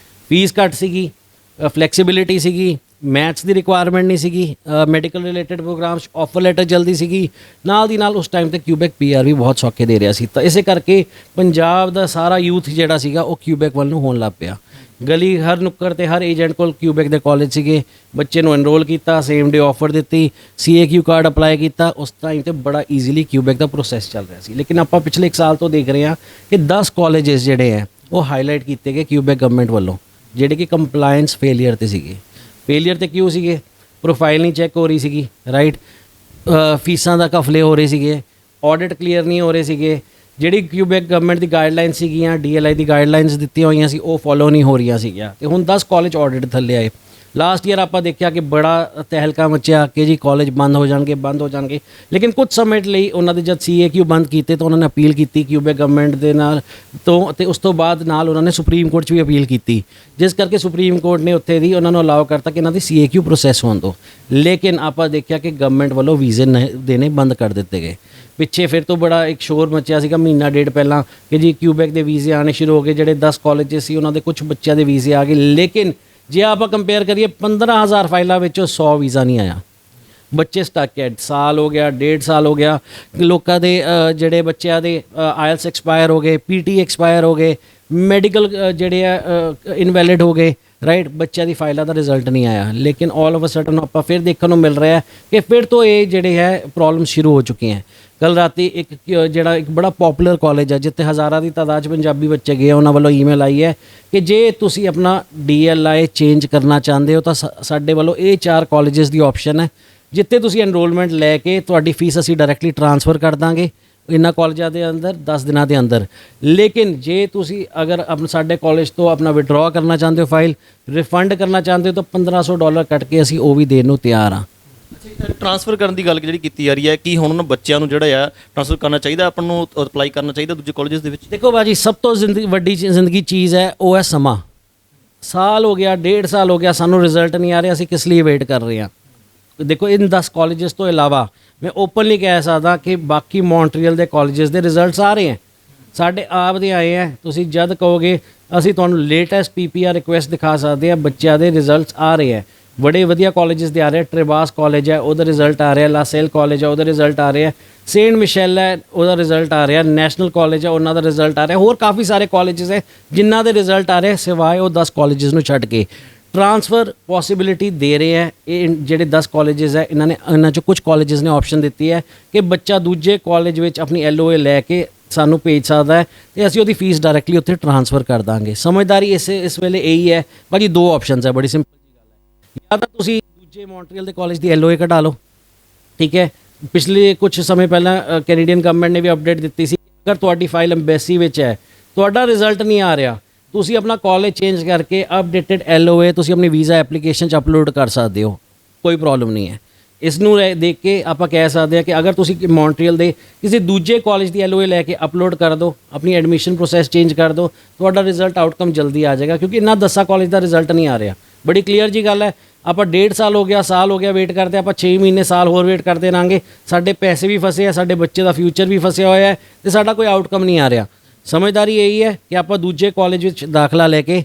ਫੀਸ ਘੱਟ ਸੀਗੀ, ਫਲੈਕਸੀਬਿਲਿਟੀ ਸੀਗੀ, ਮੈਥਸ ਦੀ ਰਿਕੁਆਇਰਮੈਂਟ ਨਹੀਂ ਸੀਗੀ, medical related programmes offer letter ਜਲਦੀ ਸੀਗੀ, ਨਾਲ ਦੀ ਨਾਲ ਉਸ ਟਾਈਮ ਤੇ ਕਿਊਬੈਕ ਪੀਆਰ ਵੀ ਬਹੁਤ ਸੌਖੇ ਦੇ ਰਿਹਾ ਸੀ। ਤਾਂ ਇਸੇ ਕਰਕੇ ਪੰਜਾਬ ਦਾ ਸਾਰਾ ਯੂਥ ਜਿਹੜਾ ਸੀਗਾ ਉਹ ਕਿਊਬੈਕ ਵੱਲ ਨੂੰ ਹੋਣ ਲੱਗ ਪਿਆ। ਗਲੀ ਹਰ ਨੁੱਕਰ ਤੇ ਹਰ ਏਜੰਟ ਕੋਲ ਕਿਊਬੈਕ ਦੇ ਕਾਲਜ ਸੀਗੇ। ਬੱਚੇ ਨੂੰ ਐਨਰੋਲ ਕੀਤਾ, ਸੇਮ ਡੇ ਆਫਰ ਦਿੱਤੀ, CAQ ਕਾਰਡ ਅਪਲਾਈ ਕੀਤਾ। ਉਸ ਟਾਈਮ ਤੇ ਬੜਾ ਈਜ਼ੀਲੀ ਕਿਊਬੈਕ ਦਾ ਪ੍ਰੋਸੈਸ ਚੱਲ ਰਿਹਾ ਸੀ। ਲੇਕਿਨ ਆਪਾਂ ਪਿਛਲੇ 1 ਸਾਲ ਤੋਂ ਦੇਖ ਰਹੇ ਹਾਂ ਕਿ 10 ਕਾਲਜਸ ਜਿਹੜੇ ਹੈ ਉਹ ਹਾਈਲਾਈਟ ਕੀਤੇ ਗਏ ਕਿਊਬੈਕ ਗਵਰਨਮੈਂਟ ਵੱਲੋਂ, ਜਿਹੜੇ ਕਿ ਕੰਪਲਾਈਂਸ ਫੇਲੀਅਰ ਤੇ ਸੀਗੇ। ਫੇਲੀਅਰ ਤੇ ਕਿਉਂ ਸੀਗੇ? ਪ੍ਰੋਫਾਈਲ ਨਹੀਂ ਚੈੱਕ ਹੋ ਰਹੀ ਸੀਗੀ, ਰਾਈਟ, ਫੀਸਾਂ ਦਾ ਘਫਲੇ ਹੋ ਰਹੇ ਸੀਗੇ, ਆਡਿਟ ਕਲੀਅਰ ਨਹੀਂ ਹੋ ਰਹੇ ਸੀਗੇ, ਜਿਹੜੀ ਕਿਊਬੈਕ ਗਵਰਨਮੈਂਟ ਦੀ ਗਾਈਡਲਾਈਨਸ ਸੀਗੀਆਂ, DLI ਦੀ ਗਾਈਡਲਾਈਨਸ ਦਿੱਤੀਆਂ ਹੋਈਆਂ ਸੀ, ਉਹ ਫੋਲੋ ਨਹੀਂ ਹੋ ਰਹੀਆਂ ਸੀਗੀਆਂ। ਤੇ ਹੁਣ 10 ਕਾਲਜ ਆਡਿਟ ਥੱਲੇ ਆਏ। ਲਾਸਟ ਈਅਰ ਆਪਾਂ ਦੇਖਿਆ ਕਿ ਬੜਾ ਤਹਿਲਕਾ ਮਚਿਆ ਕਿ ਜੀ ਕਾਲਜ ਬੰਦ ਹੋ ਜਾਣਗੇ। ਲੇਕਿਨ ਕੁਝ ਸਮੇਂ ਲਈ ਉਹਨਾਂ ਦੇ ਜਦ CAQ ਬੰਦ ਕੀਤੇ ਤਾਂ ਉਹਨਾਂ ਨੇ ਅਪੀਲ ਕੀਤੀ ਕਿਊਬੈਕ ਗਵਰਨਮੈਂਟ ਦੇ ਨਾਲ ਤੋਂ, ਤੇ ਉਸ ਤੋਂ ਬਾਅਦ ਨਾਲ ਉਹਨਾਂ ਨੇ ਸੁਪਰੀਮ ਕੋਰਟ 'ਚ ਵੀ ਅਪੀਲ ਕੀਤੀ, ਜਿਸ ਕਰਕੇ ਸੁਪਰੀਮ ਕੋਰਟ ਨੇ ਉੱਥੇ ਦੀ ਉਹਨਾਂ ਨੂੰ ਅਲਾਉ ਕਰਤਾ ਕਿ ਇਹਨਾਂ ਦੀ CAQ ਪ੍ਰੋਸੈਸ ਹੋਣ ਦਿਓ। ਲੇਕਿਨ ਆਪਾਂ ਦੇਖਿਆ ਕਿ ਗਵਰਨਮੈਂਟ ਵੱਲੋਂ ਵੀਜ਼ੇ ਦੇਣੇ ਬੰਦ ਕਰ ਦਿੱਤੇ ਗਏ। ਪਿੱਛੇ ਫਿਰ ਤੋਂ ਬੜਾ ਇੱਕ ਸ਼ੋਰ ਮਚਿਆ ਸੀਗਾ ਮਹੀਨਾ ਡੇਢ ਪਹਿਲਾਂ ਕਿ ਜੀ ਕਿਊਬੈਕ ਦੇ ਵੀਜ਼ੇ ਆਉਣੇ ਸ਼ੁਰੂ ਹੋ ਗਏ। ਜਿਹੜੇ 10 ਕਾਲਜਸ ਸੀ ਉਹਨਾਂ ਦੇ ਕੁਝ ਬੱਚਿਆਂ ਦੇ ਵੀਜ਼ੇ ਆ ਗਏ। ਲੇਕਿਨ ਜੇ ਆਪਾਂ ਕੰਪੇਅਰ ਕਰੀਏ 15,000 ਫਾਈਲਾਂ ਵਿੱਚੋਂ 100 ਵੀਜ਼ਾ ਨਹੀਂ ਆਇਆ। ਬੱਚੇ ਸਟਕ ਹੈ, ਸਾਲ ਹੋ ਗਿਆ, 1.5 ਸਾਲ ਹੋ ਗਿਆ। ਲੋਕਾਂ ਦੇ ਜਿਹੜੇ ਬੱਚਿਆਂ ਦੇ IELTS ਐਕਸਪਾਇਰ ਹੋ ਗਏ, PT ਐਕਸਪਾਇਰ ਹੋ ਗਏ, ਮੈਡੀਕਲ ਜਿਹੜੇ ਆ ਇਨਵੈਲਿਡ ਹੋ ਗਏ, ਰਾਈਟ। ਬੱਚਿਆਂ ਦੀ ਫਾਈਲਾਂ ਦਾ ਰਿਜ਼ਲਟ ਨਹੀਂ ਆਇਆ। ਲੇਕਿਨ ਆਲ ਆਫ ਅ ਸਡਨ ਆਪਾਂ ਫਿਰ ਦੇਖਣ ਨੂੰ ਮਿਲ ਰਿਹਾ ਹੈ ਕਿ ਫਿਰ ਤੋਂ ਇਹ ਜਿਹੜੇ ਹੈ ਪ੍ਰੋਬਲਮ ਸ਼ੁਰੂ ਹੋ ਚੁੱਕੀਆਂ। ਕੱਲ ਰਾਤੀ ਇੱਕ ਬੜਾ ਪਪੂਲਰ ਕਾਲਜ ਹੈ ਜਿੱਥੇ ਹਜ਼ਾਰਾਂ ਦੀ ਤਾਦਾਦ 'ਚ ਪੰਜਾਬੀ ਬੱਚੇ ਗਏ, ਉਹਨਾਂ ਵੱਲੋਂ ਈਮੇਲ ਆਈ ਹੈ ਕਿ ਜੇ ਤੁਸੀਂ ਆਪਣਾ DLI ਚੇਂਜ ਕਰਨਾ ਚਾਹੁੰਦੇ ਹੋ ਤਾਂ ਸਾਡੇ ਵੱਲੋਂ ਇਹ 4 ਕਾਲਜਸ ਦੀ ਆਪਸ਼ਨ ਹੈ ਜਿੱਥੇ ਤੁਸੀਂ ਐਨਰੋਲਮੈਂਟ ਲੈ ਕੇ ਤੁਹਾਡੀ ਫੀਸ ਅਸੀਂ ਡਾਇਰੈਕਟਲੀ ਟ੍ਰਾਂਸਫਰ ਕਰ ਦਾਂਗੇ ਇਹਨਾਂ ਕਾਲਜਾਂ ਦੇ ਅੰਦਰ 10 ਦਿਨਾਂ ਦੇ ਅੰਦਰ। ਲੇਕਿਨ ਜੇ ਤੁਸੀਂ ਅਗਰ ਸਾਡੇ ਕਾਲਜ ਤੋਂ ਆਪਣਾ ਵਿਡਰਾਅ ਕਰਨਾ ਚਾਹੁੰਦੇ ਹੋ, ਫਾਈਲ ਰਿਫੰਡ ਕਰਨਾ ਚਾਹੁੰਦੇ ਹੋ ਤਾਂ $1500 ਕੱਟ ਕੇ ਅਸੀਂ ਉਹ ਵੀ ਦੇਣ ਨੂੰ ਤਿਆਰ ਹਾਂ। ਟ੍ਰਾਂਸਫਰ ਕਰਨ ਦੀ ਗੱਲ ਜਿਹੜੀ ਕੀਤੀ ਜਾ ਰਹੀ ਹੈ, ਕੀ ਹੁਣ ਉਹਨਾਂ ਬੱਚਿਆਂ ਨੂੰ ਜਿਹੜਾ ਆ ਟ੍ਰਾਂਸਫਰ ਕਰਨਾ ਚਾਹੀਦਾ, ਆਪਾਂ ਨੂੰ ਅਪਲਾਈ ਕਰਨਾ ਚਾਹੀਦਾ ਦੂਜੇ ਕਾਲਜਸ ਦੇ ਵਿੱਚ? ਦੇਖੋ ਬਾਜੀ, ਸਭ ਤੋਂ ਵੱਡੀ ਜ਼ਿੰਦਗੀ ਚੀਜ਼ ਹੈ ਉਹ ਹੈ ਸਮਾਂ। ਸਾਲ ਹੋ ਗਿਆ, 1.5 ਸਾਲ ਹੋ ਗਿਆ, ਸਾਨੂੰ ਰਿਜ਼ਲਟ ਨਹੀਂ ਆ ਰਿਹਾ, ਅਸੀਂ ਕਿਸ ਲਈ ਵੇਟ ਕਰ ਰਹੇ ਹਾਂ? ਦੇਖੋ ਇਨ 10 ਕਾਲਜਸ ਤੋਂ ਇਲਾਵਾ ਮੈਂ ਓਪਨਲੀ ਕਹਿ ਸਕਦਾ ਕਿ ਬਾਕੀ ਮੌਂਟਰੀਅਲ ਦੇ ਕਾਲਜਸ ਦੇ ਰਿਜ਼ਲਟਸ ਆ ਰਹੇ ਹੈ, ਸਾਡੇ ਆਪ ਦੇ ਆਏ ਹੈ। ਤੁਸੀਂ ਜਦ ਕਹੋਗੇ ਅਸੀਂ ਤੁਹਾਨੂੰ ਲੇਟੈਸਟ PPR ਰਿਕੁਐਸਟ ਦਿਖਾ ਸਕਦੇ ਹਾਂ, ਬੱਚਿਆਂ ਦੇ ਰਿਜ਼ਲਟਸ ਆ ਰਹੇ ਹੈ। ਬੜੇ ਵਧੀਆ ਕਾਲਜਸ ਦੇ ਆ ਰਹੇ, ਟ੍ਰਿਬਾਸ ਕਾਲਜ ਹੈ ਉਹਦਾ ਰਿਜ਼ਲਟ ਆ ਰਿਹਾ, ਲਾਸੇਲ ਕਾਲਜ ਹੈ ਉਹਦਾ ਰਿਜ਼ਲਟ ਆ ਰਿਹਾ, ਸੇਂਟ ਮਿਸ਼ੈਲ ਹੈ ਉਹਦਾ ਰਿਜ਼ਲਟ ਆ ਰਿਹਾ, ਨੈਸ਼ਨਲ ਕਾਲਜ ਹੈ ਉਹਨਾਂ ਦਾ ਰਿਜ਼ਲਟ ਆ ਰਿਹਾ, ਹੋਰ ਕਾਫੀ ਸਾਰੇ ਕਾਲਜਸ ਹੈ ਜਿਨ੍ਹਾਂ ਦੇ ਰਿਜ਼ਲਟ ਆ ਰਹੇ ਸਿਵਾਏ ਉਹ 10 ਕਾਲਜਸ ਨੂੰ ਛੱਡ ਕੇ। ਟ੍ਰਾਂਸਫਰ ਪੋਸੀਬਿਲਿਟੀ ਦੇ ਰਹੇ ਹੈ ਇਹ ਜਿਹੜੇ 10 ਕਾਲਜਸ ਹੈ, ਇਹਨਾਂ 'ਚੋਂ ਕੁਝ ਕਾਲਜਸ ਨੇ ਆਪਸ਼ਨ ਦਿੱਤੀ ਹੈ ਕਿ ਬੱਚਾ ਦੂਜੇ ਕਾਲਜ ਵਿੱਚ ਆਪਣੀ LOA ਲੈ ਕੇ ਸਾਨੂੰ ਭੇਜ ਸਕਦਾ ਹੈ ਤੇ ਅਸੀਂ ਉਹਦੀ ਫੀਸ ਡਾਇਰੈਕਟਲੀ ਉੱਥੇ ਟ੍ਰਾਂਸਫਰ ਕਰ ਦਾਂਗੇ। ਸਮਝਦਾਰੀ ਇਸ ਵੇਲੇ ਇਹੀ ਹੈ ਭਾਜੀ, 2 ਆਪਸ਼ਨਸ ਹੈ, ਬੜੀ ਸਿੰਪਲ ਜੀ ਗੱਲ ਹੈ। ਜਾਂ ਤਾਂ ਤੁਸੀਂ ਦੂਜੇ ਮੌਂਟਰੀਅਲ ਦੇ ਕਾਲਜ ਦੀ LOA ਕਢਾ ਲਓ, ਠੀਕ ਹੈ। ਪਿਛਲੇ ਕੁਝ ਸਮੇਂ ਪਹਿਲਾਂ ਕੈਨੇਡੀਅਨ ਗਵਰਨਮੈਂਟ ਨੇ ਵੀ ਅਪਡੇਟ ਦਿੱਤੀ ਸੀ, ਅਗਰ ਤੁਹਾਡੀ ਫਾਈਲ ਐਮਬੈਸੀ ਵਿੱਚ ਹੈ, ਤੁਹਾਡਾ ਰਿਜ਼ਲਟ ਨਹੀਂ ਆ ਰਿਹਾ, ਤੁਸੀਂ ਆਪਣਾ ਕਾਲਜ ਚੇਂਜ ਕਰਕੇ ਅਪਡੇਟਡ LOA ਤੁਸੀਂ ਆਪਣੀ ਵੀਜ਼ਾ ਐਪਲੀਕੇਸ਼ਨ 'ਚ ਅਪਲੋਡ ਕਰ ਸਕਦੇ ਹੋ, ਕੋਈ ਪ੍ਰੋਬਲਮ ਨਹੀਂ ਹੈ। ਇਸ ਨੂੰ ਦੇਖ ਕੇ ਆਪਾਂ ਕਹਿ ਸਕਦੇ ਹਾਂ ਕਿ ਅਗਰ ਤੁਸੀਂ ਮੌਂਟਰੀਅਲ ਦੇ ਕਿਸੇ ਦੂਜੇ ਕਾਲਜ ਦੀ LOA ਲੈ ਕੇ ਅਪਲੋਡ ਕਰ ਦਿਓ, ਆਪਣੀ ਐਡਮਿਸ਼ਨ ਪ੍ਰੋਸੈਸ ਚੇਂਜ ਕਰ ਦਿਓ, ਤੁਹਾਡਾ ਰਿਜ਼ਲਟ ਆਊਟਕਮ ਜਲਦੀ ਆ ਜਾਏਗਾ। ਕਿਉਂਕਿ ਇਹਨਾਂ 10 ਕਾਲਜ ਦਾ ਰਿਜ਼ਲਟ ਨਹੀਂ ਆ ਰਿਹਾ, ਬੜੀ ਕਲੀਅਰ ਜੀ ਗੱਲ ਹੈ। ਆਪਾਂ 1.5 ਸਾਲ ਹੋ ਗਿਆ, ਸਾਲ ਹੋ ਗਿਆ ਵੇਟ ਕਰਦੇ, ਆਪਾਂ 6 ਮਹੀਨੇ ਸਾਲ ਹੋਰ ਵੇਟ ਕਰਦੇ ਰਹਾਂਗੇ, ਸਾਡੇ ਪੈਸੇ ਵੀ ਫਸੇ ਆ, ਸਾਡੇ ਬੱਚੇ ਦਾ ਫਿਊਚਰ ਵੀ ਫਸਿਆ ਹੋਇਆ ਹੈ ਤੇ ਸਾਡਾ ਕੋਈ ਆਊਟਕਮ ਨਹੀਂ ਆ ਰਿਹਾ। ਸਮਝਦਾਰੀ ਇਹੀ ਹੈ ਕਿ ਆਪਾਂ ਦੂਜੇ ਕਾਲਜ ਵਿੱਚ ਦਾਖਲਾ ਲੈ ਕੇ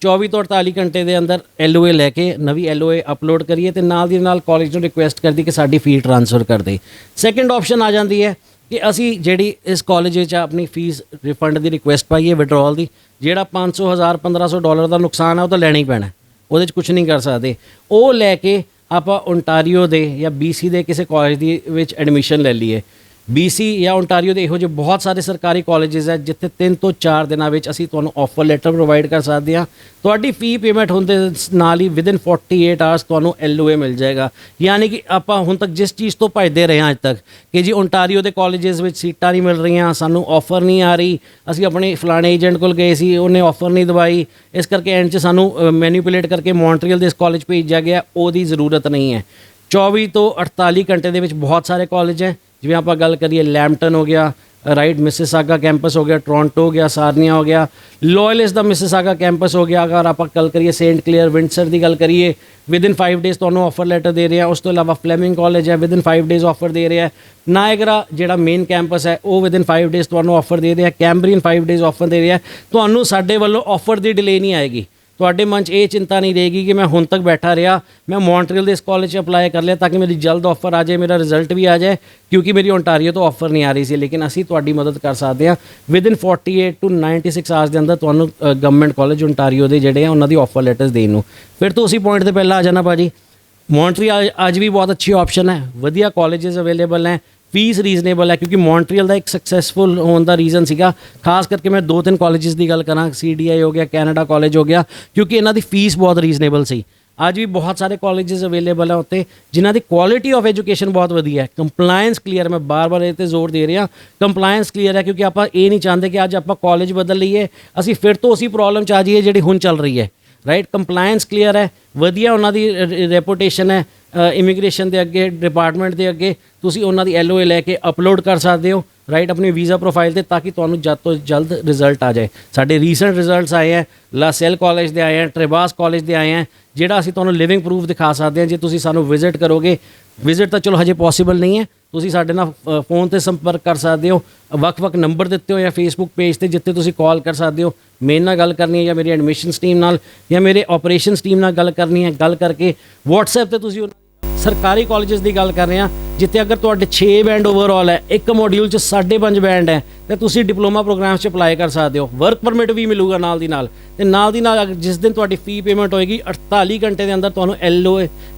24 ਤੋਂ 48 ਘੰਟੇ ਦੇ ਅੰਦਰ LOA ਲੈ ਕੇ ਨਵੀਂ LOA ਅਪਲੋਡ ਕਰੀਏ ਤੇ ਨਾਲ ਦੀ ਨਾਲ ਕਾਲਜ ਨੂੰ ਰਿਕੁਐਸਟ ਕਰਦੀ ਕਿ ਸਾਡੀ ਫੀ ਟ੍ਰਾਂਸਫਰ ਕਰ ਦੇ। ਸੈਕੰਡ ਆਪਸ਼ਨ ਆ ਜਾਂਦੀ ਹੈ ਕਿ ਅਸੀਂ ਜਿਹੜੀ ਇਸ ਕਾਲਜ ਵਿੱਚ ਆਪਣੀ ਫੀਸ ਰਿਫੰਡ ਦੀ ਰਿਕੁਐਸਟ ਪਾਈਏ, ਵਿਡਰਾਅਲ ਦੀ। ਜਿਹੜਾ $500, $1000, $1500 ਦਾ ਨੁਕਸਾਨ ਹੈ ਉਹ ਤਾਂ ਲੈਣਾ ਹੀ ਪੈਣਾ, ਉਹਦੇ 'ਚ ਕੁਝ ਨਹੀਂ ਕਰ ਸਕਦੇ। ਉਹ ਲੈ ਕੇ ਆਪਾਂ ਓਨਟਾਰੀਓ ਦੇ ਜਾਂ BC ਦੇ ਕਿਸੇ ਕਾਲਜ ਦੀ ਵਿੱਚ ਐਡਮਿਸ਼ਨ ਲੈ ਲਈਏ। BC ਜਾਂ ਓਨਟਾਰੀਓ ਦੇ ਇਹੋ ਜਿਹੇ ਬਹੁਤ ਸਾਰੇ ਸਰਕਾਰੀ ਕਾਲਜਸ ਹੈ ਜਿੱਥੇ 3 ਤੋਂ 4 ਦਿਨਾਂ ਵਿੱਚ ਅਸੀਂ ਤੁਹਾਨੂੰ ਆਫਰ ਲੈਟਰ ਪ੍ਰੋਵਾਈਡ ਕਰ ਸਕਦੇ ਹਾਂ। ਤੁਹਾਡੀ ਫੀ ਪੇਮੈਂਟ ਹੋਣ ਦੇ ਨਾਲ ਹੀ ਵਿਦਿਨ 48 ਆਵਰਸ ਤੁਹਾਨੂੰ LOA ਮਿਲ ਜਾਏਗਾ। ਯਾਨੀ ਕਿ ਆਪਾਂ ਹੁਣ ਤੱਕ ਜਿਸ ਚੀਜ਼ ਤੋਂ ਭੱਜਦੇ ਰਹੇ ਹਾਂ ਅੱਜ ਤੱਕ ਕਿ ਜੀ ਓਨਟਾਰੀਓ ਦੇ ਕਾਲਜਸ ਵਿੱਚ ਸੀਟਾਂ ਨਹੀਂ ਮਿਲ ਰਹੀਆਂ, ਸਾਨੂੰ ਆਫਰ ਨਹੀਂ ਆ ਰਹੀ, ਅਸੀਂ ਆਪਣੇ ਫਲਾਣੇ ਏਜੰਟ ਕੋਲ ਗਏ ਸੀ, ਉਹਨੇ ਆਫਰ ਨਹੀਂ ਦਵਾਈ, ਇਸ ਕਰਕੇ ਐਂਡ 'ਚ ਸਾਨੂੰ ਮੈਨੀਪੂਲੇਟ ਕਰਕੇ ਮੌਂਟਰੀਅਲ ਦੇ ਇਸ ਕਾਲਜ ਭੇਜਿਆ ਗਿਆ। ਉਹਦੀ ਜ਼ਰੂਰਤ ਨਹੀਂ ਹੈ। 24 ਤੋਂ 48 ਘੰਟੇ ਦੇ ਵਿੱਚ ਬਹੁਤ ਸਾਰੇ ਕਾਲਜ ਹੈ, ਜਿਵੇਂ ਆਪਾਂ ਗੱਲ ਕਰੀਏ ਲੈਂਪਟਨ ਹੋ ਗਿਆ, ਰਾਈਟ, ਮਿਸਿਸਾਗਾ ਕੈਂਪਸ ਹੋ ਗਿਆ, ਟੋਰਾਂਟੋ ਹੋ ਗਿਆ, ਸਾਰਨੀਆ ਹੋ ਗਿਆ, ਲੋਇਲਿਸ ਦਾ ਮਿਸਿਸਾਗਾ ਕੈਂਪਸ ਹੋ ਗਿਆ। ਅਗਰ ਆਪਾਂ ਗੱਲ ਕਰੀਏ ਸੇਂਟ ਕਲੀਅਰ ਵਿੰਡਸਰ ਦੀ ਗੱਲ ਕਰੀਏ, ਵਿਦਿਨ 5 ਡੇਜ਼ ਤੁਹਾਨੂੰ ਆਫਰ ਲੈਟਰ ਦੇ ਰਿਹਾ। ਉਸ ਤੋਂ ਇਲਾਵਾ ਫਲੈਮਿੰਗ ਕਾਲਜ ਹੈ, ਵਿਦਿਨ 5 ਡੇਜ਼ ਆਫਰ ਦੇ ਰਿਹਾ। ਨਾਇਗਰਾ ਜਿਹੜਾ ਮੇਨ ਕੈਂਪਸ ਹੈ ਉਹ ਵਿਦਿਨ 5 ਡੇਜ਼ ਤੁਹਾਨੂੰ ਆਫਰ ਦੇ ਰਿਹਾ। ਕੈਂਬਰੀਅਨ 5 ਡੇਜ਼ ਆਫਰ ਦੇ ਰਿਹਾ। ਤੁਹਾਨੂੰ ਸਾਡੇ ਵੱਲੋਂ ਆਫਰ ਦੀ ਡਿਲੇ ਨਹੀਂ ਆਏਗੀ, ਤੁਹਾਡੇ ਮਨ 'ਚ ਇਹ ਚਿੰਤਾ ਨਹੀਂ ਰਹੇਗੀ ਕਿ ਮੈਂ ਹੁਣ ਤੱਕ ਬੈਠਾ ਰਿਹਾ, ਮੈਂ ਮੌਂਟਰੀਅਲ ਦੇ ਇਸ ਕਾਲਜ 'ਚ ਅਪਲਾਈ ਕਰ ਲਿਆ ਤਾਂ ਕਿ ਮੇਰੀ ਜਲਦ ਆਫਰ ਆ ਜਾਏ, ਮੇਰਾ ਰਿਜ਼ਲਟ ਵੀ ਆ ਜਾਏ, ਕਿਉਂਕਿ ਮੇਰੀ ਓਨਟਾਰੀਓ ਤੋਂ ਆਫਰ ਨਹੀਂ ਆ ਰਹੀ ਸੀ। ਲੇਕਿਨ ਅਸੀਂ ਤੁਹਾਡੀ ਮਦਦ ਕਰ ਸਕਦੇ ਹਾਂ ਵਿਦਿਨ 48 ਟੂ 96 ਆਵਰਸ ਦੇ ਅੰਦਰ ਤੁਹਾਨੂੰ ਗਵਰਨਮੈਂਟ ਕਾਲਜ ਓਨਟਾਰੀਓ ਦੇ ਜਿਹੜੇ ਆ ਉਹਨਾਂ ਦੀ ਆਫਰ ਲੈਟਰਸ ਦੇਣ ਨੂੰ। ਫਿਰ ਤੋਂ ਉਸੇ ਪੁਆਇੰਟ ਤੇ ਪਹਿਲਾਂ ਆ ਜਾਣਾ ਭਾਜੀ, ਮੌਂਟਰੀਅਲ ਅੱਜ ਵੀ ਬਹੁਤ ਅੱਛੀ ਆਪਸ਼ਨ ਹੈ, ਵਧੀਆ ਕਾਲਜਸ ਅਵੇਲੇਬਲ ਹੈ, ਫੀਸ ਰੀਜ਼ਨੇਬਲ ਹੈ, ਕਿਉਂਕਿ ਮੌਂਟਰੀਅਲ ਦਾ ਇੱਕ ਸਕਸੈਸਫੁਲ ਹੋਣ ਦਾ ਰੀਜ਼ਨ ਸੀਗਾ, ਖਾਸ ਕਰਕੇ ਮੈਂ 2-3 ਕਾਲਜਸ ਦੀ ਗੱਲ ਕਰਾਂ, CDI ਹੋ ਗਿਆ, ਕੈਨੇਡਾ ਕਾਲਜ ਹੋ ਗਿਆ, ਕਿਉਂਕਿ ਇਹਨਾਂ ਦੀ ਫੀਸ ਬਹੁਤ ਰੀਜ਼ਨੇਬਲ ਸੀ। ਅੱਜ ਵੀ ਬਹੁਤ ਸਾਰੇ ਕਾਲਜਸ ਅਵੇਲੇਬਲ ਹੈ ਉੱਤੇ ਜਿਨ੍ਹਾਂ ਦੀ ਕੁਆਲਿਟੀ ਆਫ ਐਜੂਕੇਸ਼ਨ ਬਹੁਤ ਵਧੀਆ ਹੈ, ਕੰਪਲਾਇੰਸ ਕਲੀਅਰ, ਮੈਂ ਬਾਰ-ਬਾਰ ਇਹ 'ਤੇ ਜ਼ੋਰ ਦੇ ਰਿਹਾ, ਕੰਪਲਾਇੰਸ ਕਲੀਅਰ ਹੈ, ਕਿਉਂਕਿ ਆਪਾਂ ਇਹ ਨਹੀਂ ਚਾਹੁੰਦੇ ਕਿ ਅੱਜ ਆਪਾਂ ਕਾਲਜ ਬਦਲ ਲਈਏ ਅਸੀਂ ਫਿਰ ਤੋਂ ਉਸੇ ਪ੍ਰੋਬਲਮ 'ਚ ਆ ਜਾਈਏ ਜਿਹੜੀ ਹੁਣ ਚੱਲ ਰਹੀ ਹੈ, ਰਾਈਟ। ਕੰਪਲਾਇੰਸ ਕਲੀਅਰ ਹੈ, ਵਧੀਆ ਉਹਨਾਂ ਦੀ ਰੈਪੂਟੇਸ਼ਨ ਹੈ ਇਮੀਗ੍ਰੇਸ਼ਨ ਦੇ ਅੱਗੇ, ਡਿਪਾਰਟਮੈਂਟ ਦੇ ਅੱਗੇ। ਤੁਸੀਂ ਉਹਨਾਂ ਦੀ LOA ਲੈ ਕੇ ਅਪਲੋਡ ਕਰ ਸਕਦੇ ਹੋ, ਰਾਈਟ, ਆਪਣੀ ਵੀਜ਼ਾ ਪ੍ਰੋਫਾਈਲ 'ਤੇ, ਤਾਂ ਕਿ ਤੁਹਾਨੂੰ ਜਲਦ ਤੋਂ ਜਲਦ ਰਿਜ਼ਲਟ ਆ ਜਾਏ। ਸਾਡੇ ਰੀਸੈਂਟ ਰਿਜ਼ਲਟਸ ਆਏ ਹੈ, ਲਾਸੈਲ ਕਾਲਜ ਦੇ ਆਏ ਹੈ, ਟ੍ਰੇਬਾਸ ਕਾਲਜ ਦੇ ਆਏ ਹੈ, ਜਿਹੜਾ ਅਸੀਂ ਤੁਹਾਨੂੰ ਲਿਵਿੰਗ ਪ੍ਰੂਫ ਦਿਖਾ ਸਕਦੇ ਹਾਂ ਜੇ ਤੁਸੀਂ ਸਾਨੂੰ ਵਿਜ਼ਿਟ ਕਰੋਗੇ। ਵਿਜ਼ਿਟ ਤਾਂ ਚਲੋ ਹਜੇ ਪੋਸੀਬਲ ਨਹੀਂ ਹੈ, ਤੁਸੀਂ ਸਾਡੇ ਨਾਲ ਫੋਨ 'ਤੇ ਸੰਪਰਕ ਕਰ ਸਕਦੇ ਹੋ, ਵੱਖ-ਵੱਖ ਨੰਬਰ ਦਿੱਤੇ ਹੋਏ ਆ ਫੇਸਬੁੱਕ ਪੇਜ 'ਤੇ ਜਿੱਥੇ ਤੁਸੀਂ ਕਾਲ ਕਰ ਸਕਦੇ ਹੋ। ਮੇਰੇ ਨਾਲ ਗੱਲ ਕਰਨੀ ਹੈ ਜਾਂ ਮੇਰੀ ਐਡਮਿਸ਼ਨਸ ਟੀਮ ਨਾਲ ਜਾਂ ਮੇਰੇ ਆਪਰੇਸ਼ਨਸ ਟੀਮ ਨਾਲ ਗੱਲ ਕਰਨੀ ਹੈ, ਗੱਲ ਕਰਕੇ WhatsApp 'ਤੇ ਤੁਸੀਂ ਸਰਕਾਰੀ ਕਾਲਜਸ ਦੀ ਗੱਲ ਕਰ ਰਹੇ ਹਾਂ ਜਿੱਥੇ ਅਗਰ ਤੁਹਾਡੇ 6 ਬੈਂਡ ਓਵਰਆਲ ਹੈ, ਇੱਕ ਮੋਡਿਊਲ 'ਚ 5.5 ਬੈਂਡ ਹੈ, ਤੇ ਤੁਸੀਂ ਡਿਪਲੋਮਾ ਪ੍ਰੋਗਰਾਮਸ 'ਚ ਅਪਲਾਈ ਕਰ ਸਕਦੇ ਹੋ। ਵਰਕ ਪਰਮਿਟ ਵੀ ਮਿਲੂਗਾ ਨਾਲ ਦੀ ਨਾਲ, ਤੇ ਨਾਲ ਦੀ ਨਾਲ ਜਿਸ ਦਿਨ ਤੁਹਾਡੀ ਫੀ ਪੇਮੈਂਟ ਹੋਏਗੀ 48 ਘੰਟੇ ਦੇ ਅੰਦਰ ਤੁਹਾਨੂੰ